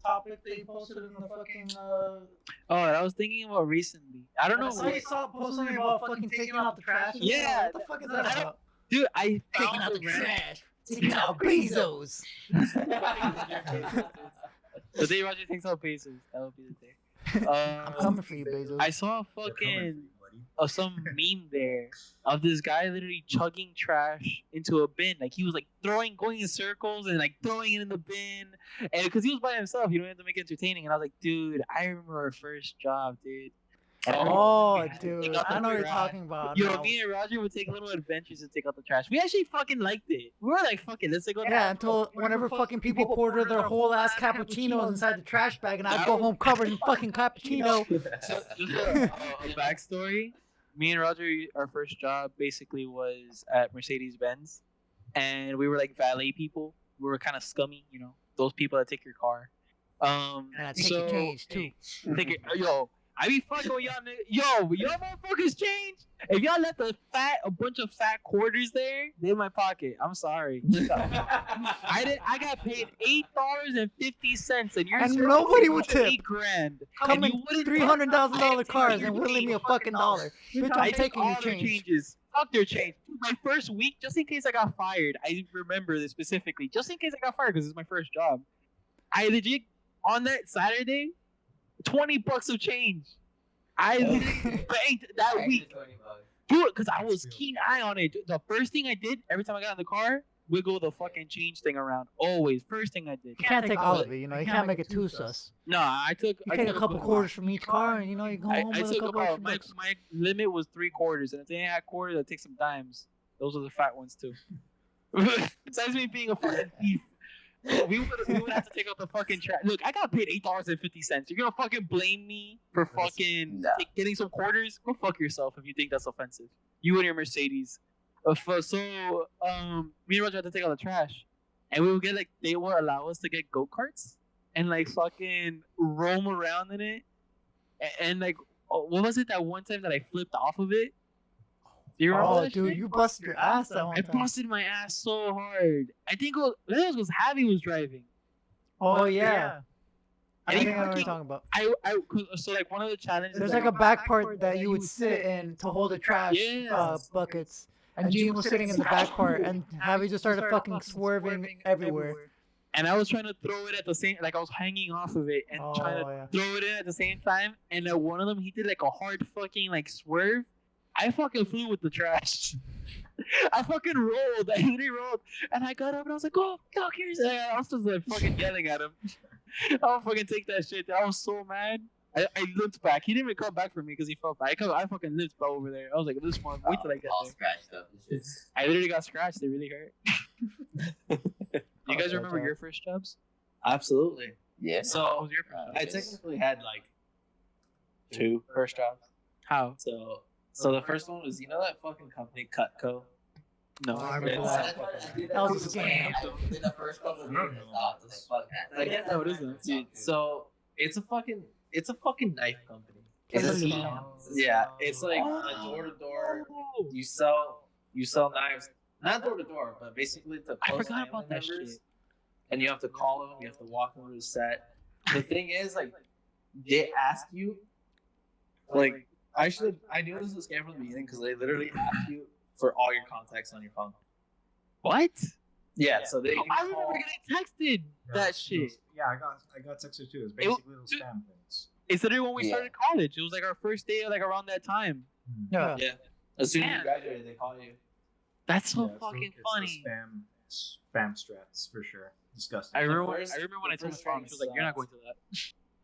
topic that you posted in the fucking? Oh, I was thinking about recently. I don't know. I saw you posting about fucking taking out the trash. Yeah. What the fuck is that about? Dude, I Taking found out the a Reddit. trash. Taking out Bezos. The day Roger thinks out Bezos, that would be the day. I'm coming for you, Bezos. I saw a fucking some meme there of this guy literally chugging trash into a bin. Like he was like going in circles and like throwing it in the bin, and because he was by himself, you don't have to make it entertaining. And I was like, dude, I remember our first job, dude. And I remember Oh, we had to dude, take out the I know what you're trash. talking about. Yo, now. me and Roger would take little adventures to take out the trash. We actually fucking liked it. We were like, fuck it, let's go. Yeah, until whenever fucking people poured their whole ass cappuccinos inside the trash bag, and I'd go home covered in fucking cappuccino. So, just a backstory. Me and Roger, our first job basically was at Mercedes Benz, and we were like valet people. We were kind of scummy, you know, those people that take your car. And I take your change too. Yo, I be fucking with y'all, y'all motherfuckers change. If y'all left a bunch of fat quarters there, they in my pocket. I'm sorry. I got paid $8.50, and you're And nobody would tip. $8,000. Come And in you wouldn't $300,000 cars and wouldn't leave me a fucking dollar. Bitch, I'm I took taking all your their change. changes. Fuck their change. My first week, just in case I got fired, I remember this specifically. Just in case I got fired because it's my first job. I legit on that Saturday, $20 of change. I literally banked that week, dude, because I was keen eye on it. The first thing I did every time I got in the car, wiggle the fucking change thing around. Always, first thing I did. You can't take all of it, you know. You can't make it too sus. No, I took. You take a couple quarters from each car, and you know you go home I with a took couple about extra bucks. my limit was 3/4, and if they ain't had quarters, I'd take some dimes. Those are the fat ones too. Besides me being a fucking thief, we would have to take out the fucking trash. Look, I got paid $8.50. You're gonna fucking blame me for fucking getting some quarters? Go fuck yourself if you think that's offensive. You and your Mercedes. So me and Roger had to take out the trash, and we would get like they would allow us to get go karts and like fucking roam around in it, and like what was it that one time that I flipped off of it? Do you remember Oh, that dude, shit? you busted your ass that one I time. busted my ass so hard. I think it was Javi was driving. Oh yeah. I And he think I know what fucking- you're talking about. So like one of the challenges. There's like a back part that you would sit in to hold the trash Yeah. buckets. And Gene was sitting in the back part, and Javi just started fucking swerving everywhere. And I was trying to throw it at the same, like I was hanging off of it and trying to yeah. throw it in at the same time. And one of them, he did like a hard fucking like swerve. I fucking flew with the trash. I fucking rolled. I literally rolled, and I got up and I was like, "Oh, go here's." I was just like fucking yelling at him. I'll fucking take that shit. I was so mad. I limped back. He didn't even come back for me because he felt bad. I fucking limped back over there. I was like, "This one, wait till I get all there." scratched up. And shit. I literally got scratched. It really hurt. You guys Okay, remember okay. your first jobs? Absolutely. Yeah. What So was your first job? I technically had like 2 first jobs. How? So the first one was, you know that fucking company Cutco? No. I remember It's- that. That was a scam. I did the first couple of years. I thought, like, fuck that. I guess No, it isn't. Dude, so it's a fucking knife company. It's a It's a- scam. Yeah, it's like a door to door. You sell knives, not door to door, but basically to I close forgot about family that members. shit. And you have to call them. You have to walk them to the set. The thing is, like, they ask you, like, I knew this was a scam from the beginning because they literally ask you for all your contacts on your phone. What? Yeah, so they. I remember getting texted that shit. Yeah, I got texted too. It's basically those spam things. It's literally when we Yeah. started college. It was like our first day, like around that time. Yeah. Yeah. As soon as Man. you graduate, they call you. That's so Yeah, it's fucking the funny. spam strats for sure. Disgusting. I remember, first- I remember when I the told my first mom, she was like, "You're not going to that."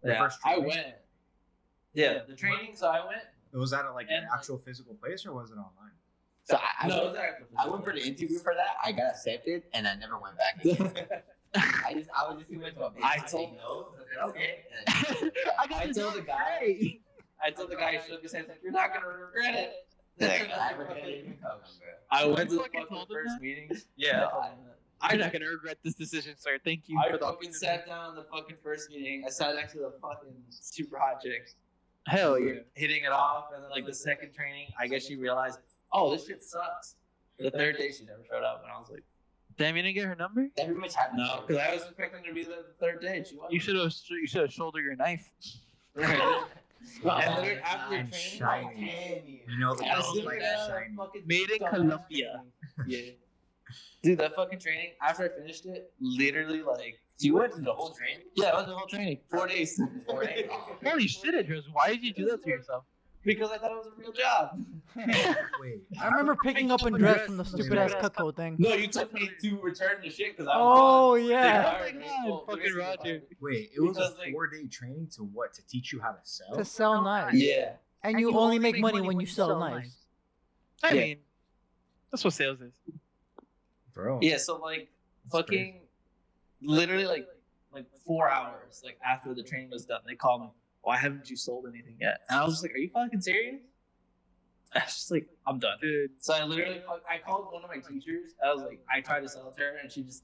The Yeah, first I training? went. Yeah, the training. So I went. Was that at like an And, like- actual physical place or was it online? So No, it was actually I went for the interview for that. I got accepted, and I never went back again. I was just went to a big. I told- no. I said, okay. I told the guy. I told the guy, he shook his head, like, "You're not gonna regret it." I regret it even coming, bro. I went to the fucking fucking told him first that? meetings. Yeah. I'm not gonna regret this decision, sir. Thank you I for the fucking opportunity. sat down in the fucking first meeting. I sat next to the fucking super hot chick, Hell yeah. hitting it off, and then like the second training, I guess she realized, oh, this shit sucks. The third day, she never showed up, and I was like, Damn, you didn't get her number? That pretty much happened. no, because I was expecting her to be the third day. And she wasn't. You should have shouldered your knife. And then after And training, shiny. You know the I girls sit like down, shiny. fucking Made in dumbass Colombia. training. Yeah. Dude, that fucking training, after I finished it, literally like, You went through the whole training? yeah, I went the whole training, 4 days. 4 days. Holy shit, Idris. Why did you do that to yourself? Because I thought it was a real job. Wait. I remember picking up and dress from the stupid ass Cutco thing. No, you took me to return the shit because I Oh was done. They yeah, fired me. Oh my God, Well, fucking basically Roger. fired me. Wait, it was Because, a like- 4-day training to what? To teach you how to sell? to sell knives, Yeah. and you only make money when you sell knives. I Yeah. mean, that's what sales is. Bro. Yeah, so like fucking literally like 4 hours like after the training was done, they called me, why haven't you sold anything yet? And I was just like, are you fucking serious? I was just like, I'm done. Dude. So I literally I called one of my teachers. I was like, I tried to sell it to her and she just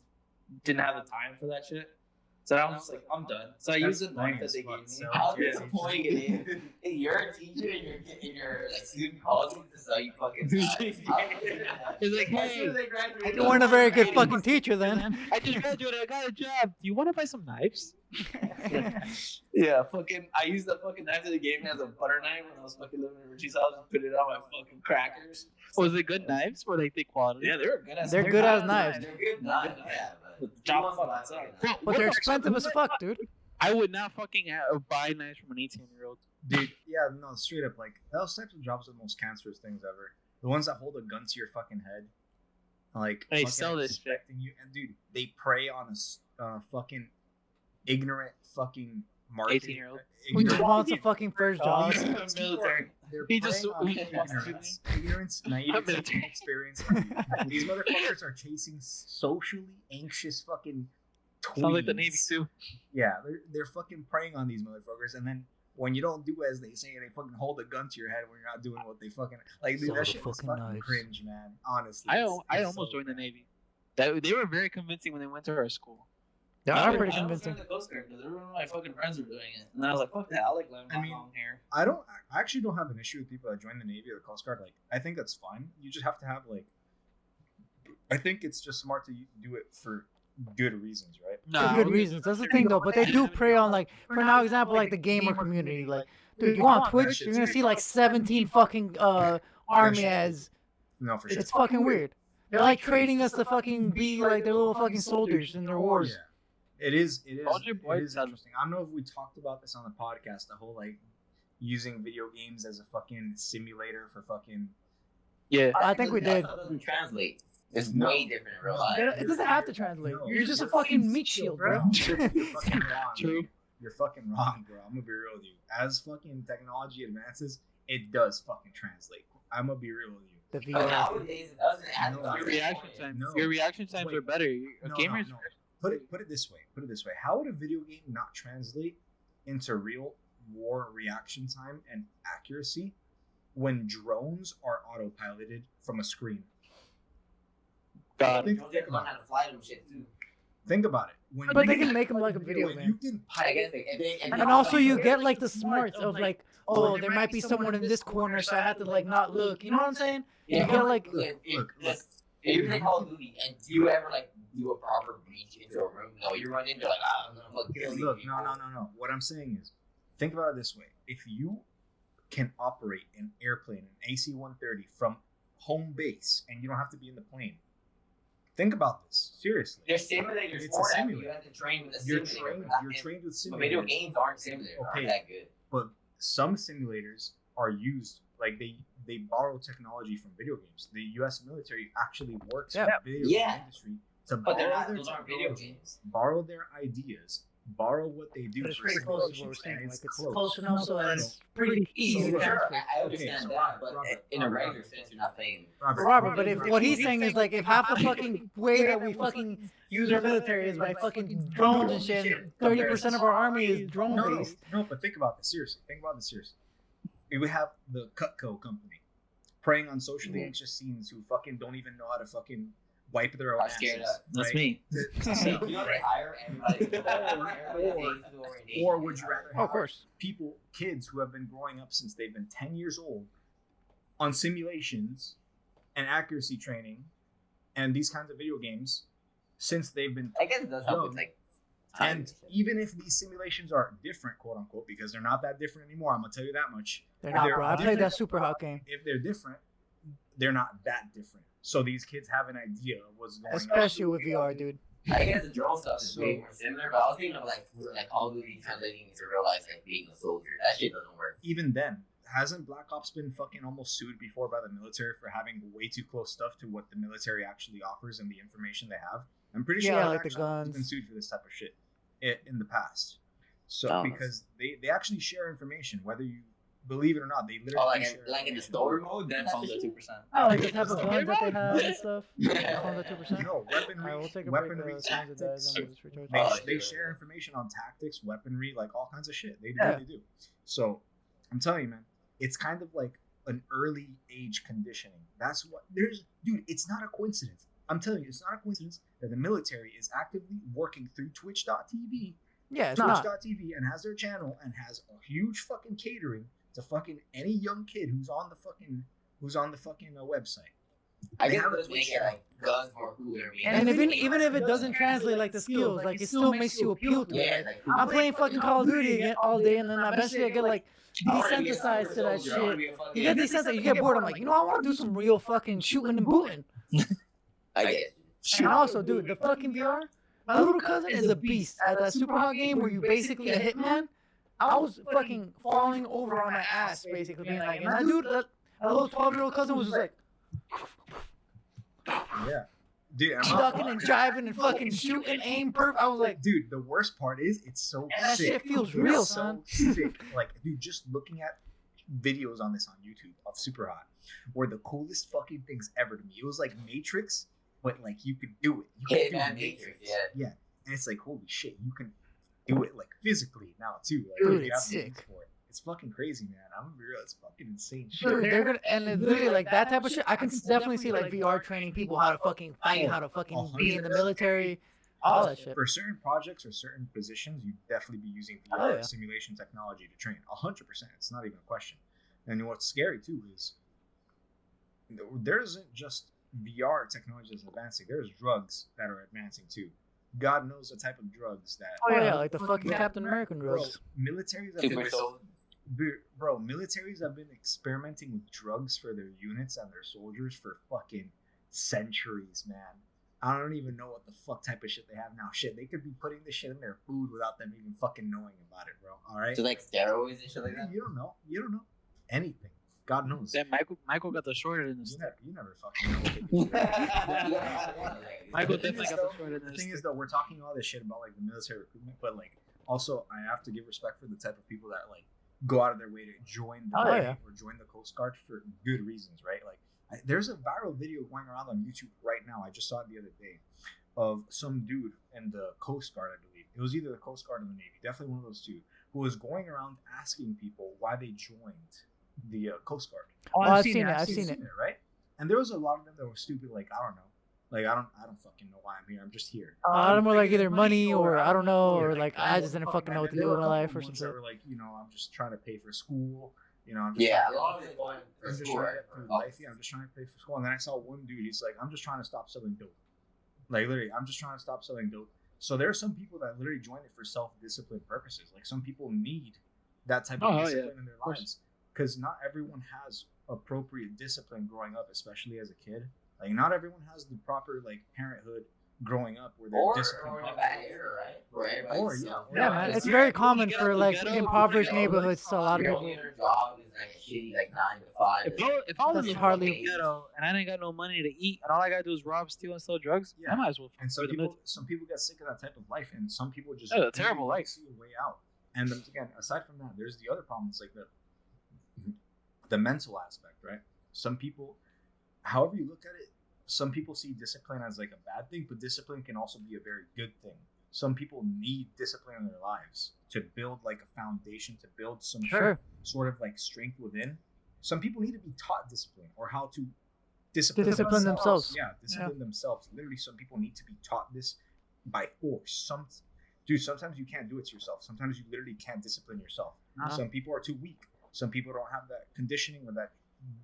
didn't have the time for that shit. So I was just like, I'm done. So I used the That's knife funny that as they fuck, gave me. so- How Yeah. disappointing if you're a teacher and your like student calls you to sell you fucking knives. It's like, As soon hey, as they graduated, You weren't a very good fucking teacher then. I just graduated. I got a job. Do you want to buy some knives? Yeah, fucking. I used the fucking knife that they gave me as a butter knife when I was fucking living in Richie's house and put it on my fucking crackers. Was it good knives? Were they thick quality? Yeah, they were good as. They're good as knives. They're good knives, yeah, but The job fucking sucked. Bro, But what they're the- expensive as fuck, dude. I would not fucking buy knives from an 18-year-old. Dude, yeah, no, straight up, like, those types of jobs are the most cancerous things ever. The ones that hold a gun to your fucking head. Like, They fucking sell this shit. expecting you. And, dude, they prey on a fucking ignorant fucking market. 18-year-old. Who just Ignorant- wants a fucking first job? Military. They're He just- preying on he- ignorance, naivety, Military. experience. These motherfuckers are chasing socially anxious fucking tweens. Sounds like the Navy too. Yeah, they're fucking preying on these motherfuckers, and then when you don't do as they say, they fucking hold a gun to your head when you're not doing what they fucking like. Dude, Sell that the shit was fucking fucking knives. cringe, man. Honestly, I it's almost so joined the bad. Navy. They were very convincing when they went to our school. They I are was- pretty I was convincing. in the Coast Guard because everyone of my fucking friends were doing it, and I was like, "Fuck that! I like letting I my mean- long hair." I actually don't have an issue with people that join the Navy or the Coast Guard. Like, I think that's fine. You just have to have like, I think it's just smart to do it for good reasons, right? For good reasons. That's the thing though. But they do prey on like, for now example, like the gamer community. Like, dude, you go on Twitch, you're gonna see like 17 fucking army ads. No, for sure. It's fucking weird. They're like trading us to fucking be like their little fucking soldiers in their wars. Yeah. It is. It is. Soldier Boy It is sounds- interesting. I don't know if we talked about this on the podcast. The whole like using video games as a fucking simulator for fucking. Yeah. I think we did. That doesn't translate. It's No. way different in real life. It doesn't have to translate. No. You're just a fucking meat shield, bro. You're fucking wrong. True. You're fucking wrong, bro. I'm gonna be real with you. As fucking technology advances, it does fucking translate. I'm gonna be real with you. The But VR. nowadays, it doesn't add No. up. Your reaction time. No. Your reaction times Wait. are better. No, Gamers. no. Put it this way. Put it this way. How would a video game not translate into real war reaction time and accuracy when drones are autopiloted from a screen? God. You don't learn how to fly them shit too. Think about it. When But you they can can make them like a video when you game. can I guess and And also you get like the smarts of like, oh, there might be someone in this corner, so I have to like not look. You know what I'm saying? Yeah, You get like, Look, Look. if you're in Call of Duty and do you ever like do a proper breach into a room? No, you run into like, I'm gonna fucking kill these look. people. No. What I'm saying is, think about it this way: if you can operate an airplane, an AC-130 from home base, and you don't have to be in the plane, think about this seriously. There's simulators It's a for that, but simulator. you have to train with a You're simulator. trained. not You're in- trained with But video simulators. games aren't simulators. Okay. Aren't that good. But some simulators are used like they borrow technology from video games. The U.S. military actually works Yeah. with the video Yeah. game industry to But they're borrow not. their Those aren't video technology, games. borrow their ideas, borrow what they do But it's for pretty close to what we're simulations, saying. and Like, it's close enough so that it's pretty easy to Sure, transfer. I understand so that, but Robert, in a Robert, regular sense, you're not paying. Robert, but if what he's saying is like if half the fucking way that we fucking use our military is by fucking drones and shit, and 30% of our army is drone based. No, but think about this seriously. Think about this seriously. We have the Cutco company preying on socially anxious teens who fucking don't even know how to fucking wipe their own I'm scared asses. That's right? me. You know they hire everybody to do orientation. Or would you rather Oh, have of course. kids who have been growing up since they've been 10 years old on simulations and accuracy training and these kinds of video games since they've been I guess it does help with like time. and even if these simulations are different, quote unquote, because they're not that different anymore, I'm gonna tell you that much. They're not, bro. I played that different. super hot game. If they're different, they're not that different. So these kids have an idea of what's going on. Especially with VR, dude. I guess the drone stuff is way more similar, but I was thinking of like Call of Duty translating into real life, like being a soldier. That shit doesn't work. Even then, hasn't Black Ops been fucking almost sued before by the military for having way too close stuff to what the military actually offers and the information they have? I'm pretty sure Yeah, Black like the Ops has guns. been sued for this type of shit in the past. So Oh. because they actually share information, whether you believe it or not, they literally Oh, share like in the information. story mode, Then that's phones at 2%. Oh, like the type of guns that they have and stuff. Yeah. Phones at 2%. No, weaponry, Alright, we'll take a break. weaponry, As soon as it dies, tactics. then we'll just recharge. They, Oh, they yeah. share information on tactics, weaponry, like all kinds of shit. They Yeah. really do. So I'm telling you, man, it's kind of like an early age conditioning. That's what dude, it's not a coincidence. I'm telling you, it's not a coincidence that the military is actively working through Twitch.tv, Yeah, it's not. Twitch.tv, and has their channel and has a huge fucking catering to fucking any young kid who's on the fucking website. I They guess have a those make Twitch it like guns more cooler. And even if it doesn't translate like the skills, like it still makes you appeal to it. yeah, Like, like I'm playing fucking Call of Duty again all day, and then eventually I get like desensitized to that shit. You get desensitized, you get bored. I'm like, you know, I want to do some real fucking shooting and booting. I guess. And also, dude, the fucking VR. My little cousin is a beast at that super hot game where you basically a hitman. I was fucking falling over on my ass, basically being like, and that dude, that little 12-year-old cousin was just like Yeah. Dude, I'm not ducking and jiving and fucking shooting, aim perf. I was like, dude, the worst part is it's so and that sick. shit feels It's real, so son. sick. Like, dude, just looking at videos on this on YouTube of Super Hot were the coolest fucking things ever to me. It was like Matrix, but like you could do it. You could do Hitman Matrix, yeah. And it's like, holy shit, you can do it like physically now too. Like, Dude, you it's have the means sick. for it. It's fucking crazy, man. I'm gonna be real. It's fucking insane shit. dude, they're gonna, and it's literally like that type of shit. I can definitely see like VR training people how to fucking fight, how to fucking be in the military, all that shit. For certain projects or certain positions, you'd definitely be using VR Oh, yeah. simulation technology to train. 100%. It's not even a question. And what's scary too is there isn't just VR technology that's advancing. There's drugs that are advancing too. God knows the type of drugs that. Oh yeah, like the fucking Captain American Bro, drugs. militaries have Super been, Soul. bro, militaries have been experimenting with drugs for their units and their soldiers for fucking centuries, man. I don't even know what the fuck type of shit they have now. Shit, they could be putting this shit in their food without them even fucking knowing about it, bro. All right. So like steroids and shit like that. You don't know. You don't know anything. God knows. Then Michael got the short end of the stick. You never fucking know. Michael The thing definitely is, got though- the short end of The the thing is, stick. though, we're talking all this shit about like the military recruitment, but like also I have to give respect for the type of people that like go out of their way to join the Oh, Navy yeah. or join the Coast Guard for good reasons, right? Like there's a viral video going around on YouTube right now. I just saw it the other day of some dude in the Coast Guard, I believe. It was either the Coast Guard or the Navy, definitely one of those two, who was going around asking people why they joined the Coast Guard. Oh, I've seen it. I've seen it. Right? And there was a lot of them that were stupid, like I don't know. Like I don't fucking know why I'm here. I'm just here. A lot of them were like either money or I don't know, or Yeah, like I just didn't fucking know what to do with my life or some something. that were like, you know, I'm just trying to pay for school. You know, I'm just Yeah, trying a lot of it going for I'm just school, trying to right? get through life. Yeah, I'm just trying to pay for school. And then I saw one dude. He's like, I'm just trying to stop selling dope. Like literally, I'm just trying to stop selling dope. So there are some people that literally join it for self-discipline purposes. Like some people need that type of Oh, yeah, discipline in their of course. lives because not everyone has appropriate discipline growing up, especially as a kid. Like not everyone has the proper like parenthood growing up where they're Or disciplined. in a bad era, right? Where everybody's, Or, yeah. Yeah, man, Yeah, it's you very gotta common get for out like the ghetto, impoverished you know, neighborhoods. So a lot of your people. only other job is like shitty like 9 to 5. If I was That's in hardly- hardly ghetto and I didn't got no money to eat and all I gotta do is rob, steal, and sell drugs, Yeah. I might as well. And go to the military. some people get sick of that type of life, and some people just Yeah, a terrible really life. see a way out. And then, again, aside from that, there's the other problems like the mental aspect, right? Some people, however you look at it, some people see discipline as like a bad thing, but discipline can also be a very good thing. Some people need discipline in their lives to build like a foundation, to build some Sure. sort of like strength within. Some people need to be taught discipline or how to Discipline themselves. Yeah, discipline themselves. Literally, some people need to be taught this by force. Sometimes you can't do it to yourself. Sometimes you literally can't discipline yourself. Uh-huh. Some people are too weak. Some people don't have that conditioning or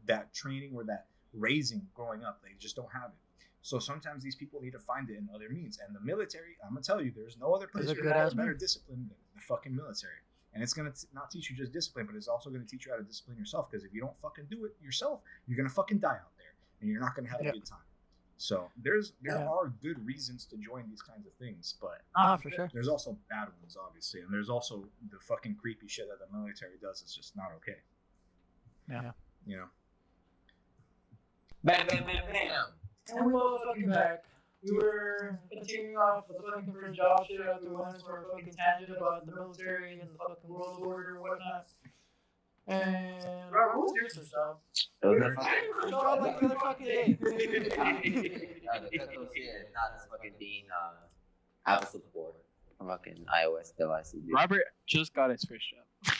that training or that raising growing up. They just don't have it. So sometimes these people need to find it in other means. And the military, I'm gonna tell you, there's no other place There's a you're good gonna ass have better man. discipline than the fucking military. And it's gonna not teach you just discipline, but it's also gonna teach you how to discipline yourself. Because if you don't fucking do it yourself, you're gonna fucking die out there, and you're not gonna have a Yep. good time. So there Yeah. are good reasons to join these kinds of things, but Ah, for sure. there's also bad ones, obviously, and there's also the fucking creepy shit that the military does. It's just not okay. Yeah. You know. Bam, bam, bam, bam. And we're motherfucking back. We were continuing off with the fucking first job shit after we went into our fucking tangent about the military and the fucking world order and whatnot. And Robert, what was your first job? First job like the other fucking day. Not as fucking being Apple support. Fucking iOS devices. Dude. Robert just got his first job.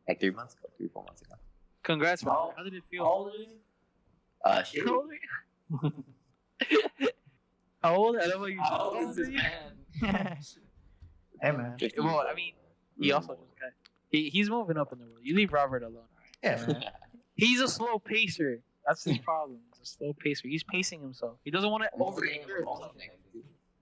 Like 3 months ago, 3-4 months ago. Congrats, Robert. How did it feel? How old are you? Shit. How old are you? How old? I don't know you. How old is this man? Hey man. Well, I mean, he also just got. He's moving up in the world. You leave Robert alone. Yeah, man. He's a slow pacer. That's his problem. He's a slow pacer. He's pacing himself. He doesn't want to overexert himself.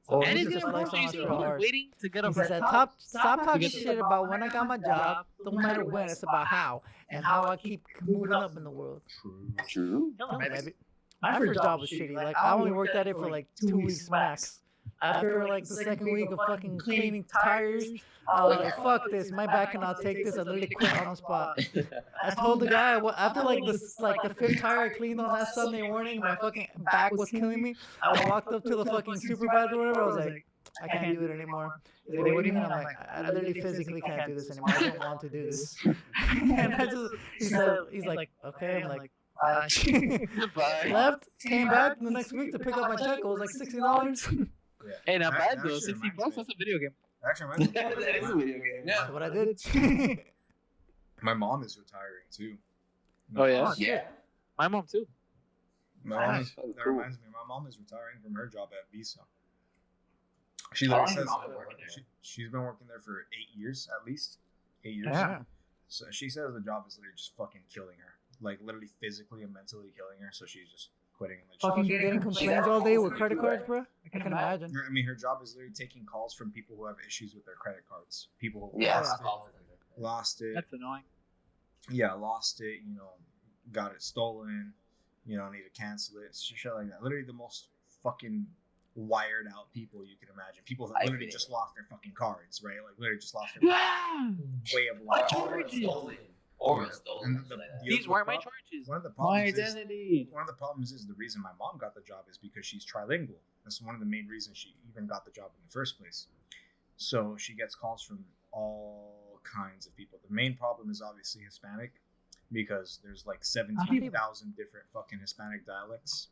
Oh, And he he's just gonna likes rush on you. real hard. Waiting to get He up. said, stop talking shit about when I got my job. Don't matter when, it's about how. And how I keep moving up in the world. True. True. Maybe. My first job was shitty. Like, I only worked at it for like 2 weeks max. After like the second week of fucking cleaning tires, I was like, fuck this. My back cannot take this. I literally quit on the spot. I told the guy, after like the fifth tire I cleaned on that Sunday morning, my fucking back was killing me. I walked up to the fucking supervisor or whatever. I was like, I can't do it anymore. He's like, what do you mean? I'm like, I literally physically can't do this anymore. I don't want to do this. And he's like, okay. I'm like, Bye. left, came back the next week to pick up my check. It was like $60. Yeah. Hey, not That- bad that though. shit 60 reminds bucks. me. That's a video game. Actually, reminds me- That is a video game. That's Yeah. what I did. my mom is retiring too. Oh yeah. Yeah. My mom too. My mom Nice. is, Oh, that cool. reminds me. My mom is retiring from her job at Visa. She How literally long has says your mom been working there? she's been working there for 8 years at least. 8 years. Yeah. So she says the job is literally just fucking killing her, like literally physically and mentally killing her. So she's just quitting. Like, Fucking getting complaints all day with credit cards, bro. I can imagine. I mean, her job is literally taking calls from people who have issues with their credit cards. People who Yeah. lost it. That's annoying. Yeah, lost it. You know, got it stolen. You know, need to cancel it. Shit like that. Literally the most fucking wired out people you can imagine. People that I literally feel just it. lost their fucking cards, right? Like literally just lost their way of life. Or stolen. And the These weren't my prob- charges. One of the My problems is identity. one of the problems is the reason my mom got the job is because she's trilingual. That's one of the main reasons she even got the job in the first place. So she gets calls from all kinds of people. The main problem is obviously Hispanic because there's like 17,000 different fucking Hispanic dialects.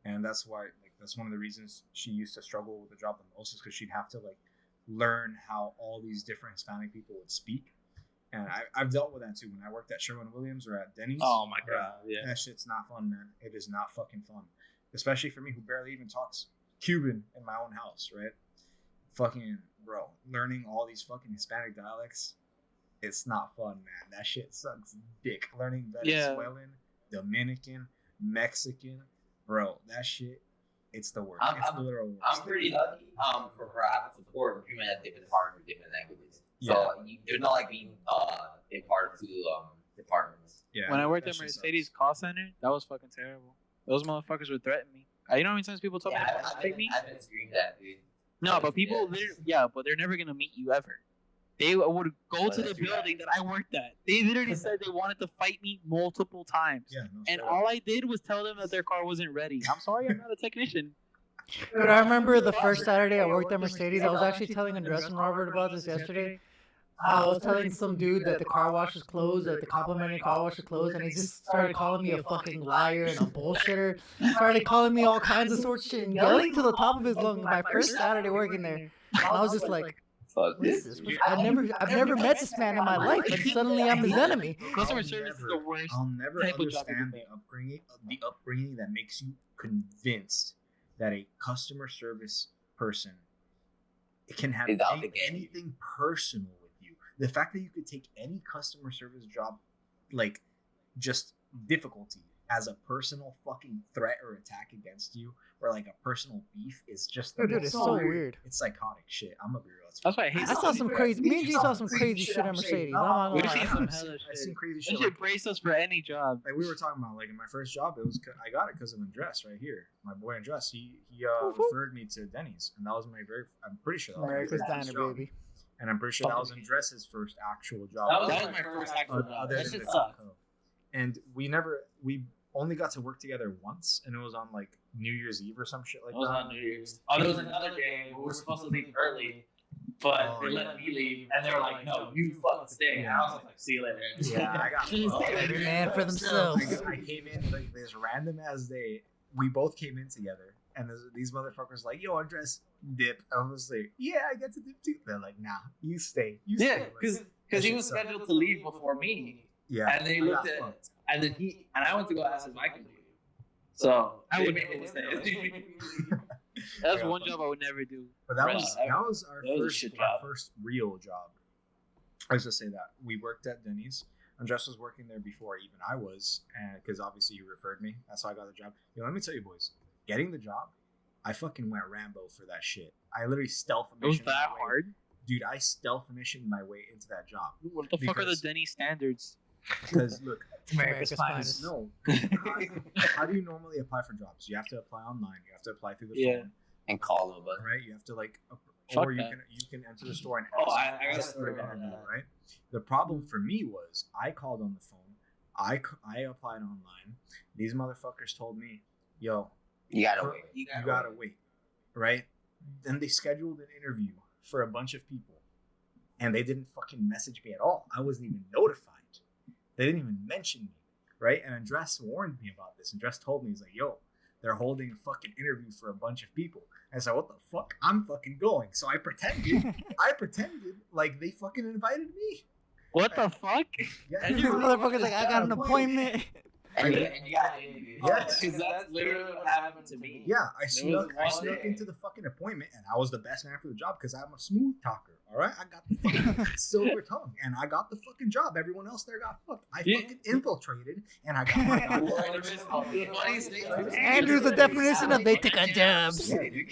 And that's why, like, that's one of the reasons she used to struggle with the job the most is because she'd have to, like, learn how all these different Hispanic people would speak. And I've dealt with that too. When I worked at Sherwin-Williams or at Denny's. Oh my god. Yeah. That shit's not fun, man. It is not fucking fun. Especially for me who barely even talks Cuban in my own house, right? Fucking, bro, learning all these fucking Hispanic dialects, it's not fun, man. That shit sucks dick. Learning Yeah. Venezuelan, Dominican, Mexican, bro, that shit, it's the worst. I'm- It's the literal worst. I'm pretty lucky for Apple support. We have different departments with different languages. So there's not like being imparted to departments. Yeah, When I worked that at shit Mercedes sucks. call center, that was fucking terrible. Those motherfuckers would threaten me. You know how many times people told me to take me? I've been screamed at, dude. No, but Yeah. people, yeah, but they're never gonna meet you ever. they would go Oh, to the that's you building that I worked at. They literally said they wanted to fight me multiple times. Yeah, no, And straight up. all I did was tell them that their car wasn't ready. I'm sorry, I'm not a technician. But I remember the first Saturday I worked at Mercedes. I was actually telling Andres and Robert about this yesterday. I was telling some dude that the car wash was closed, that the complimentary car wash was closed, and he just started calling me a fucking liar and a bullshitter. Started calling me all kinds of sort of shit and yelling to the top of his lungs. My first Saturday working there, I was just like, Fuck what is this. this? I've never met this man in my life, and suddenly I'm his enemy. Customer service is the worst. I'll never type of job understand you the upbringing that makes you convinced that a customer service person can have Is out to get you. anything personal with you. The fact that you could take any customer service job, like just difficulty, as a personal fucking threat or attack against you, or like a personal beef, is just Dude, it's so weird. It's psychotic shit. I'm gonna be real. That's why I hate I saw some crazy. Me and G saw some crazy shit at Mercedes. I'm not We've gonna seen lie. some I've hella I've shit. seen crazy They shit. should brace us for any job. Like we were talking about, like in my first job, I got it because of Andres right here. My boy Andres, he referred me to Denny's, and that was I'm pretty sure that was America's my first Diner, job. baby. And I'm pretty sure that was Andres's first actual job. That was my first actual job. Other That than shit the sucked. Taco. And we only got to work together once, and it was on like New Year's Eve or some shit like It was that. on New Year's. Oh, there was another day where we were supposed to leave early, but Oh, they let me leave, and they were like, "No, you fucking stay." And I was like, "See you later." Yeah, I got Every man for themselves. I came in like this random ass day. We both came in together, and these motherfuckers like, "Yo, Andres, dip." I was like, "Yeah, I get to dip too." They're like, "Nah, you stay." You Yeah, stay. because That he shit was sucked. scheduled to leave before me, Yeah, and they I got looked at, fucked. and then I went to go ask if I could leave. So I they would made never him stay. That's Yeah. one job I would never do. But that Right. was our That was a first shit job. first real job. I was just say that we worked at Denny's. Andres was working there before even I was, and because obviously you referred me, that's how I got the job. Yo, let me tell you, boys, getting the job, I fucking went Rambo for that shit. I literally stealth It was missioned my that way- hard. dude. I stealth missioned my way into that job What the fuck are the Because- Denny standards? because look, America's finest. no, how do you normally apply for jobs? You have to apply online. You have to apply through the Yeah. phone, And call them, but right? You have to like, Fuck or you that. can enter the store and Oh, ask I got ask a story for an about interview, that. right? The problem for me was I called on the phone. I applied online. These motherfuckers told me, "Yo, you gotta per- wait. you gotta wait," right? Then they scheduled an interview for a bunch of people, and they didn't fucking message me at all. I wasn't even notified. They didn't even mention me, right? And Andres warned me about this. Andres told me, he's like, "Yo, they're holding a fucking interview for a bunch of people." And I said, "What the fuck? I'm fucking going." So I pretended like they fucking invited me. What the fuck? Yeah, These motherfuckers like, I got an appointment. And you gotta interview. Yes. Because that's literally what happened to me. Yeah, I was snuck one snuck day. into the fucking appointment, and I was the best man for the job because I'm a smooth talker. All right, I got the fucking silver tongue, and I got the fucking job. Everyone else there got fucked. I Yeah. fucking infiltrated, and I got my job. The funniest thing is- Andrew's the definition of they took our jobs. Yeah, dude.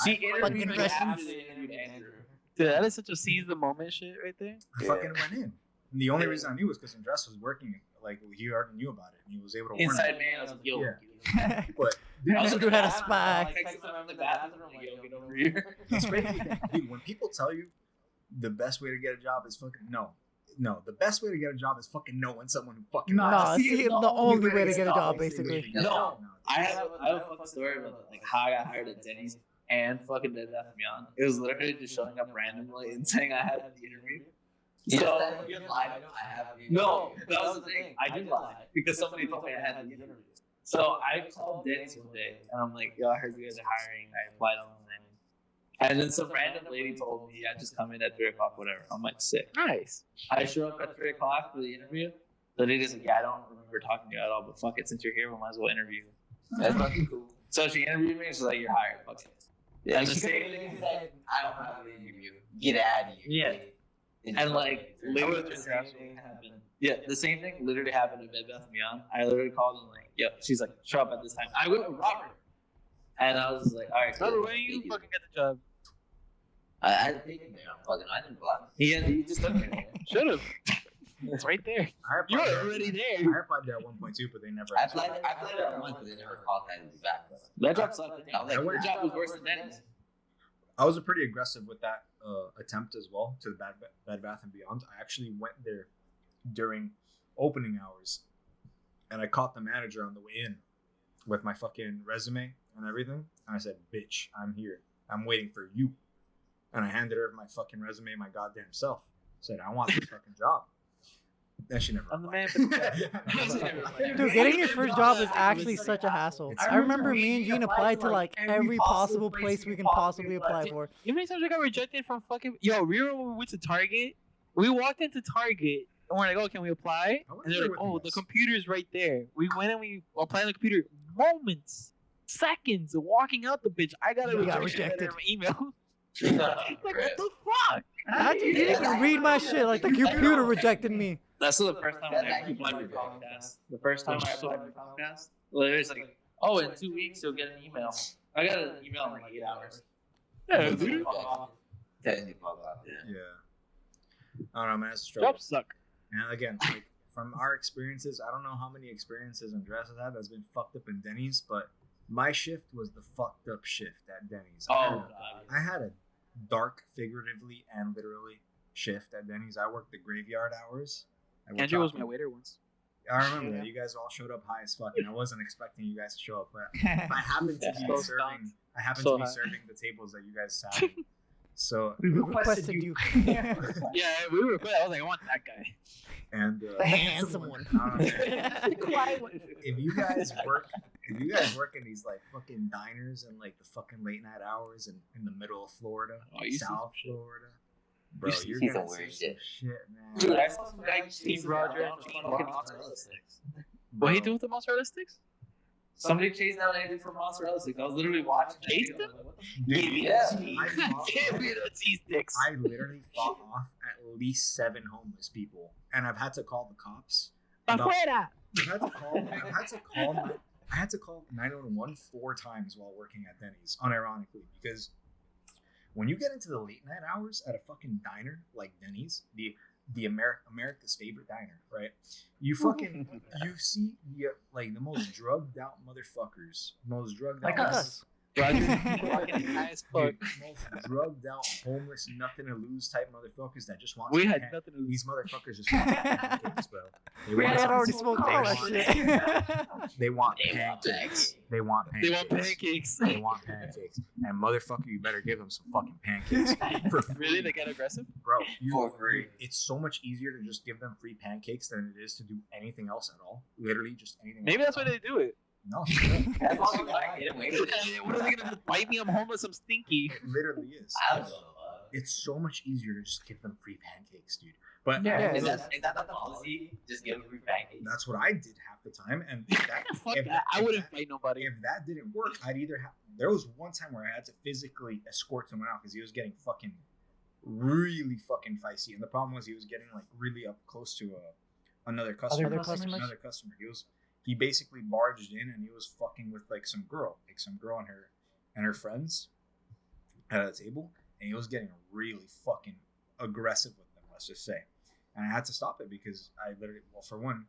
She interviewed Fucking me Russians. after they interviewed Andrew. Dude, that is such a seize the moment shit right there. I fucking went in. And the only reason I knew was because Andres was working. Like he already knew about it, and he was able to warn Inside me. man, I was like, yo. Yeah. But I was Andrew like, had a spy. I texted him in the bathroom, I'm like, yo, get over here. it's crazy, dude. When people tell you the best way to get a job is fucking no. The best way to get a job is fucking knowing someone who fucking Nah, see, the only way to get a job, basically. No. I have a fucking story about like how I got hired at Denny's and fucking Bed Bath & Beyond. It was literally just showing up randomly and saying I had the interview. You So said you lied. I have the no, that was the thing. I did lie because somebody told me I had the interview. So I called Denny's one day and I'm like, yo, I heard you guys are hiring. I applied online. And then some random lady told me, yeah, just come in at 3 o'clock, whatever. I'm like, sick. Nice. I show up at 3 o'clock for the interview. The lady's like, yeah, I don't remember talking to you at all, but fuck it, since you're here, we might as well interview you. That's fucking cool. So she interviewed me, she's like, you're hired, fuck it. Yeah, And the she same could've said, I don't have an interview. Get out of here. Yeah. And And like, literally the same thing happened. Yeah, the same thing literally happened in Bed Bath & Beyond. I literally called and like, yep, she's like, show up at this time. I went with Robert. And I was like, all right, By the cool. way, you fucking get the job. I didn't take it there. Fucking, I didn't apply. He just took me. Should have. It's right there. I You applied were there. already I there. applied there at 1.2, but they never. I answered. applied there once, but they never contacted me back. That job sucked. I was like, Your job was worse than Denny's. I was pretty aggressive with that attempt as well to the Bed Bath and Beyond. I actually went there during opening hours, and I caught the manager on the way in with my fucking resume and everything. And I said, "Bitch, I'm here. I'm waiting for you." And I handed her my fucking resume, my goddamn self. Said, "I want this fucking job." Then she never. I'm the replied. man for the Dude, getting your first job is actually such a hassle. I remember me and Gene applied to like every possible place we can possibly apply for. You know how many times I got rejected from fucking? Yo, remember when we went to Target? We walked into Target and we're like, "Oh, can we apply?" I went And they're there like, with you "Oh, the guys. computer's right there." We went and we applied on the computer. Moments, seconds of walking out the bitch. I got a You got rejection letter rejected. in my email. Like, what the fuck? I didn't even read my shit. Like the computer rejected me. That's the first time I ever applied for Comcast. The first time I applied for Comcast, literally it's like, oh, in 2 weeks you'll get an email. I got an email in like 8 hours. Yeah, Technically dude. fuck off. Technically fuck off. Yeah. Yeah. I don't know, man. It's a struggle. Jobs suck. And again, like from our experiences, I don't know how many experiences Andres has had that's been fucked up in Denny's, but my shift was the fucked up shift at Denny's. Oh, God. I had a dark, figuratively and literally, shift at Denny's. I worked the graveyard hours. Andrew was my waiter once. I remember that. You guys all showed up high as fuck, and I wasn't expecting you guys to show up, but I happened to be So serving. I happened So to be high. serving the tables that you guys sat. at. So We requested you. Yeah, we were. I was like, I want that guy. and The handsome one. If you guys work in these like fucking diners and like the fucking late night hours and in the middle of Florida, Oh, you see South some shit. Florida, bro, You see you're some gonna weird see some shit. shit, man. Dude, I saw some guy Steve chasing Roger down and fucking mozzarella sticks. What he do with the mozzarella sticks? Somebody chased down Andy for mozzarella sticks. I was literally watching. that Chased video, him? like, what the Dude, Yeah. I fought Give me the cheese sticks. I literally fought off at least 7 homeless people, and I've had to call the cops. about- Afuera. I had to call 911 4 times while working at Denny's, unironically, because when you get into the late night hours at a fucking diner like Denny's, the America's favorite diner, right? You fucking you see like the most drugged out motherfuckers, most drugged Like out us. Fucking high as fuck. dude, most drugged out, homeless, nothing to lose type motherfuckers that just want We some had pan- nothing to lose. These motherfuckers just want some pancakes, bro. They We want had some- already smoked all that shit. They want They want pancakes. They want They pancakes. want pancakes. They want pancakes. And motherfucker, you better give them some fucking pancakes for free. Really? They get aggressive? Bro, For free. it's so much easier to just give them free pancakes than it is to do anything else at all. Literally just anything Maybe else that's at why they do it. all. No, That's all you gotta get away with it. What are they gonna do? Bite me? I'm homeless. I'm stinky. it literally is. I don't know. It's so much easier to just give them free pancakes, dude. But Yeah. Is that the policy? Just give them free pancakes. that's what I did half the time. And if that, Fuck if that. I if wouldn't fight nobody. If that didn't work, I'd either have. There was one time where I had to physically escort someone out because he was getting fucking really fucking feisty, and the problem was he was getting like really up close to another customer. Other customers? Another customer. He basically barged in and he was fucking with like some girl and her friends at a table, and he was getting really fucking aggressive with them. Let's just say, and I had to stop it because I literally, well, for one,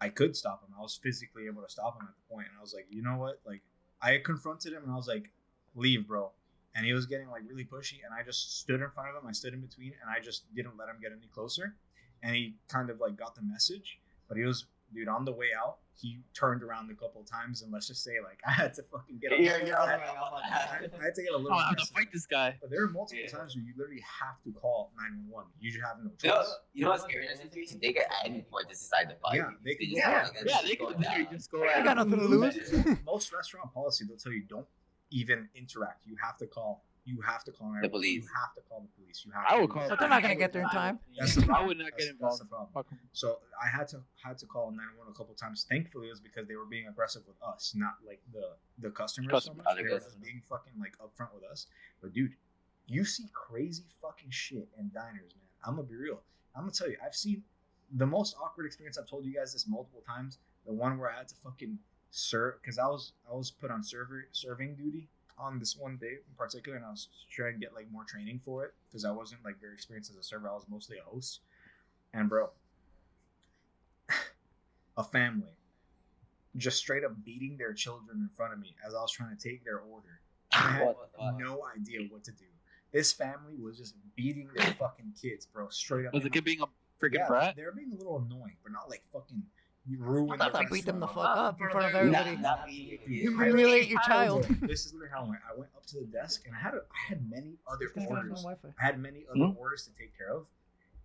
I could stop him. I was physically able to stop him at the point, and I was like, you know what, like. I confronted him and I was like, leave, bro. And he was getting like really pushy, and I just stood in front of him. I stood in between, and I just didn't let him get any closer. And he kind of like got the message, but he was, dude, on the way out, he turned around a couple of times, and let's just say like I had to fucking get a You're I had to get a little Oh, I have to aggressive. fight this guy. But there are multiple Yeah. times where you literally have to call 911. You just have no You know, choice. you know what's scary in this situation? They could at any point just decide to fight. Yeah, they could- just yeah. have, like, Yeah, they go could literally down. just go I at got him. nothing to lose. Most restaurant policy, they'll tell you don't even interact. You have to call. You have to call 911. police. You have to call the police. You have. I to would do call that. But they're not gonna get there in time. That's the I problem. would not get That's involved. the problem. Fuck 'em. So I had to call 911 a couple times. Thankfully, it was because they were being aggressive with us, not like the customers. So Customers. much. Other They were just customers. being fucking like upfront with us. But dude, you see crazy fucking shit in diners, man. I'm gonna be real. I'm gonna tell you, I've seen the most awkward experience. I've told you guys this multiple times. The one where I had to fucking serve because I was put on serving duty on this one day in particular, and I was trying to get like more training for it because I wasn't like very experienced as a server. I was mostly a host. And bro, a family just straight up beating their children in front of me as I was trying to take their order. I had What the fuck? no idea what to do. This family was just beating their fucking kids, bro, straight up. Was the kid being a freaking Yeah, brat? they were being a little annoying, but not like fucking ruin. I thought their I beat them the restaurant. fuck up in front of Not, everybody. not being You I humiliate went- your child. This is literally how I went. I went up to the desk and I had many other This guy's got no orders. Wi-Fi. I had many other orders to take care of,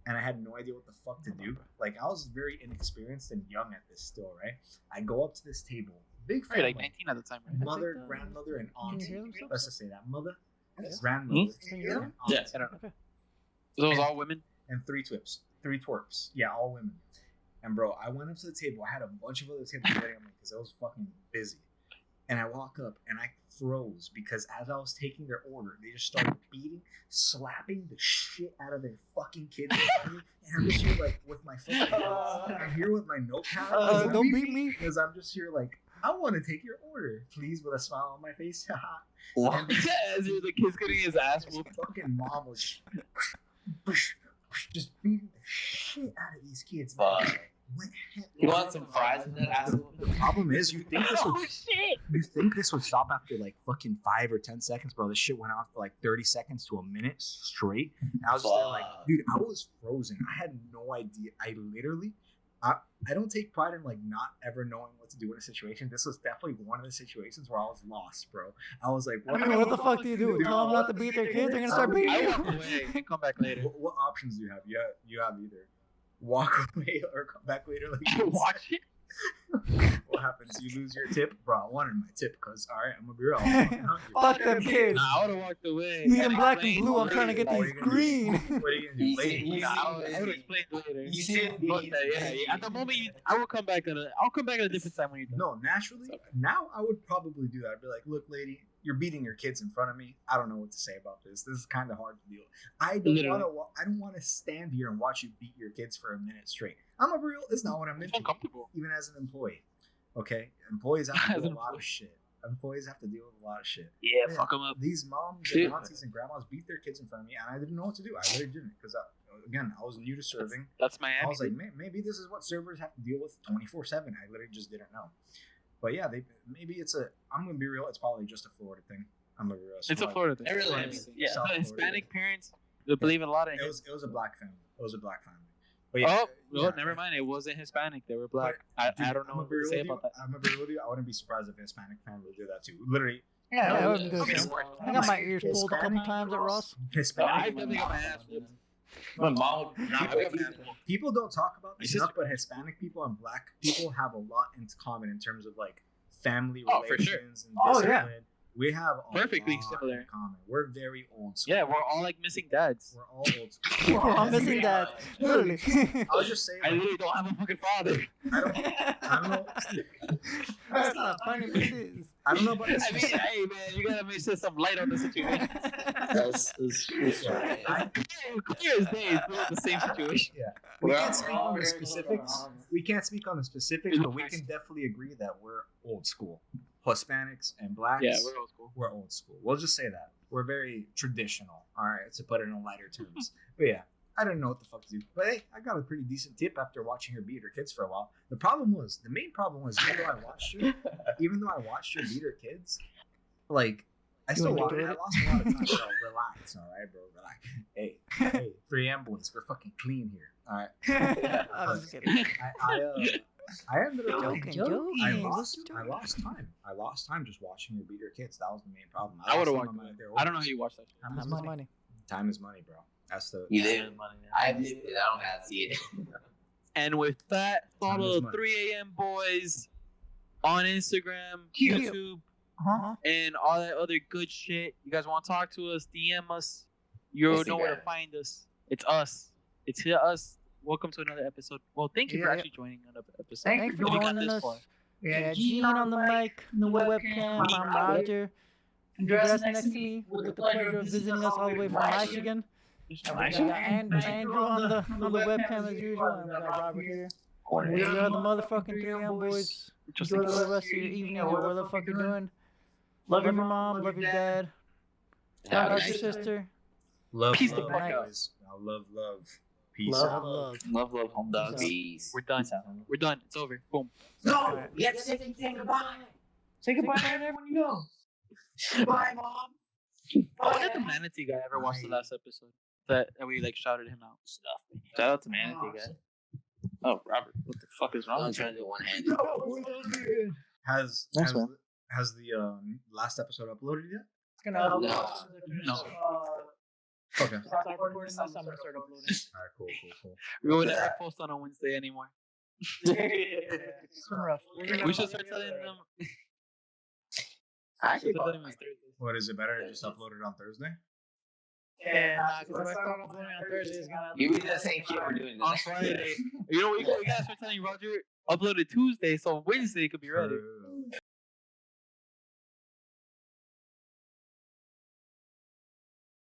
and I had no idea what the fuck to do. Like I was very inexperienced and young at this still, right? I go up to this table, big Probably family, like 19 at the time, right? mother, think, grandmother, and Can you hear auntie. themselves? Let's just say that mother, Yeah. grandmother, Can you hear and them? auntie, Yeah. I don't know. Okay. So it was all women. and three twerps. Yeah, all women. And bro, I went up to the table. I had a bunch of other tables waiting on me because I was fucking busy. And I walk up and I froze because as I was taking their order, they just started beating, slapping the shit out of their fucking kids in front of me. And I'm just here like with my fucking I'm here with my notepad. Don't beat me. Because I'm just here like, I want to take your order, please, with a smile on my face. What? As the kid's getting his ass This whooped. fucking mom was just beating the shit out of these kids. Fuck. Went You want some fries in that asshole? The problem is, you think this Oh would shit! stop after like fucking 5 or 10 seconds, bro? This shit went on for like 30 seconds to a minute straight. And I was just there like, Fuck. dude, I was frozen. I had no idea. I don't take pride in like not ever knowing what to do in a situation. This was definitely one of the situations where I was lost, bro. I was like, I mean, what the fuck do you do? Tell them not to beat their kids? They're gonna start beating I you. walk away and come back later. What options do you have? You have either walk away or come back later. Like Watch it. What happens? You lose your tip, bro. I wanted my tip because all right, I'm gonna be real. I'll fucking help you. Fuck them kids. Nah, I would have walked away. Me and and black and explained blue. I'm trying to get What are these you gonna do? green. What are you gonna do? You Lady? see- Nah, I would explain later. You see it? Fuck that, yeah. At the moment, I will come back I'll come back at a different time when you're done. No, naturally. Okay. Now I would probably do that. I'd be like, look, lady, you're beating your kids in front of me. I don't know what to say about this. This is kind of hard to deal with. I don't want to stand here and watch you beat your kids for a minute straight. I'm a real. It's not what I'm It's into. uncomfortable. Even as an employee, okay, employees have to As deal with an a lot employee. of shit. Employees have to deal with a lot of shit. Yeah, Yeah. fuck them up. These moms Shit. and aunties and grandmas beat their kids in front of me, and I didn't know what to do. I really didn't because, again, I was new to serving. That's Miami. I was like, maybe this is what servers have to deal with 24/7. I literally just didn't know. But yeah, I'm gonna be real. It's probably just a Florida thing. I'm gonna be real. It's a Florida thing. It really Florida is. thing. Yeah, South Florida. Hispanic parents they believe in a lot of It was a black family. It was a black family. But yeah, Oh, well, yeah. never mind. It wasn't Hispanic. They were black. Dude, I don't know I'ma what be to real say with you. about that. I'm gonna be real with you. I wouldn't be surprised if a Hispanic family would do that too. Literally, Yeah, I wouldn't do Okay, the same. work. I got my ears pulled a couple times at Ross. I Hispanic. definitely got my ass whooped. My mom would not People, be able to- people don't talk about My this sister- enough, but Hispanic people and Black people have a lot in common in terms of like family Oh, for sure. relations and Oh, yeah. discipline. We have a Perfectly lot similar. in common. We're very old school. Yeah, we're all like missing dads. We're all old school. I'm missing that. Literally. I'll just say, I like, literally don't have a fucking father. I don't know. That's not funny, but it is. I don't know about I this. mean, hey man, you gotta make sure some light on the situation. That's I- Clear as day, it's still the same situation. we We're can't all- speak we're all on the very specifics. close. We can't speak on the specifics, but we can definitely agree that we're old school. Hispanics and Blacks. Yeah, we're old school. We're old school. We'll just say that. We're very traditional, all right, to put it in lighter terms. But yeah, I didn't know what the fuck to do. But hey, I got a pretty decent tip after watching her beat her kids for a while. The main problem was, even though I watched her beat her kids, like, I still enjoyed I it? lost a lot of time. Bro, relax, all right, bro, relax. Hey, 3M boys, we're fucking clean here, all right. I'm just kidding. I ended up Joking. I lost time. I lost time just watching her beat her kids. That was the main problem. I would have lost walked time on away. their I don't know how orders. you watch that. Time That's is my money. money. Time is money, bro. That's the. You live. I've lived it. I don't have to see it. And with that, Time is follow money. 3 a.m. boys on Instagram, Cute. YouTube, Uh-huh. and all that other good shit. You guys want to talk to us? DM us. You know where to Instagram. find us. It's us. It's here us. Welcome to another episode. Well, thank you for Yeah. actually joining another episode. Thanks for You got joining this us. far. Yeah, Gene on the mic, the webcam. I'm Roger. Dressed next to me with the pleasure of visiting us all the way from Michigan. And we got Andrew on the webcam as usual, and we got Robert here. We are the motherfucking 3M boys. Just Enjoy like the rest of your evening or whatever the fuck you're doing. Love your mom, love your dad. Shout out your sister. Love, Peace the love, fuck out. guys. Love. Peace Love, out. love. Love, home dogs. Peace. we're done. We're done. It's over. Boom. No, you have to say goodbye. Say goodbye to everyone you know. Bye, mom. Oh, did the manatee guy ever watch the last episode? That we like shouted him out. Stuff. Shout out to manatee guy. Oh, Robert, what the fuck is wrong? I'm with trying you? to do one hand. Has Nice one. has the last episode uploaded yet? It's gonna upload. No. Okay. Stop recording this. I'm gonna start uploading. Alright, cool. We will never post on a Wednesday anymore. It's been rough. We should start telling them. Actually, Start telling them it's Thursday. What is it better to just upload it on Thursday? Yeah, because if I start uploading on Thursday, it's gonna. you read the same shit we're doing On today. Friday. You know, we gotta start telling Roger upload it Tuesday, so Wednesday could be ready. True.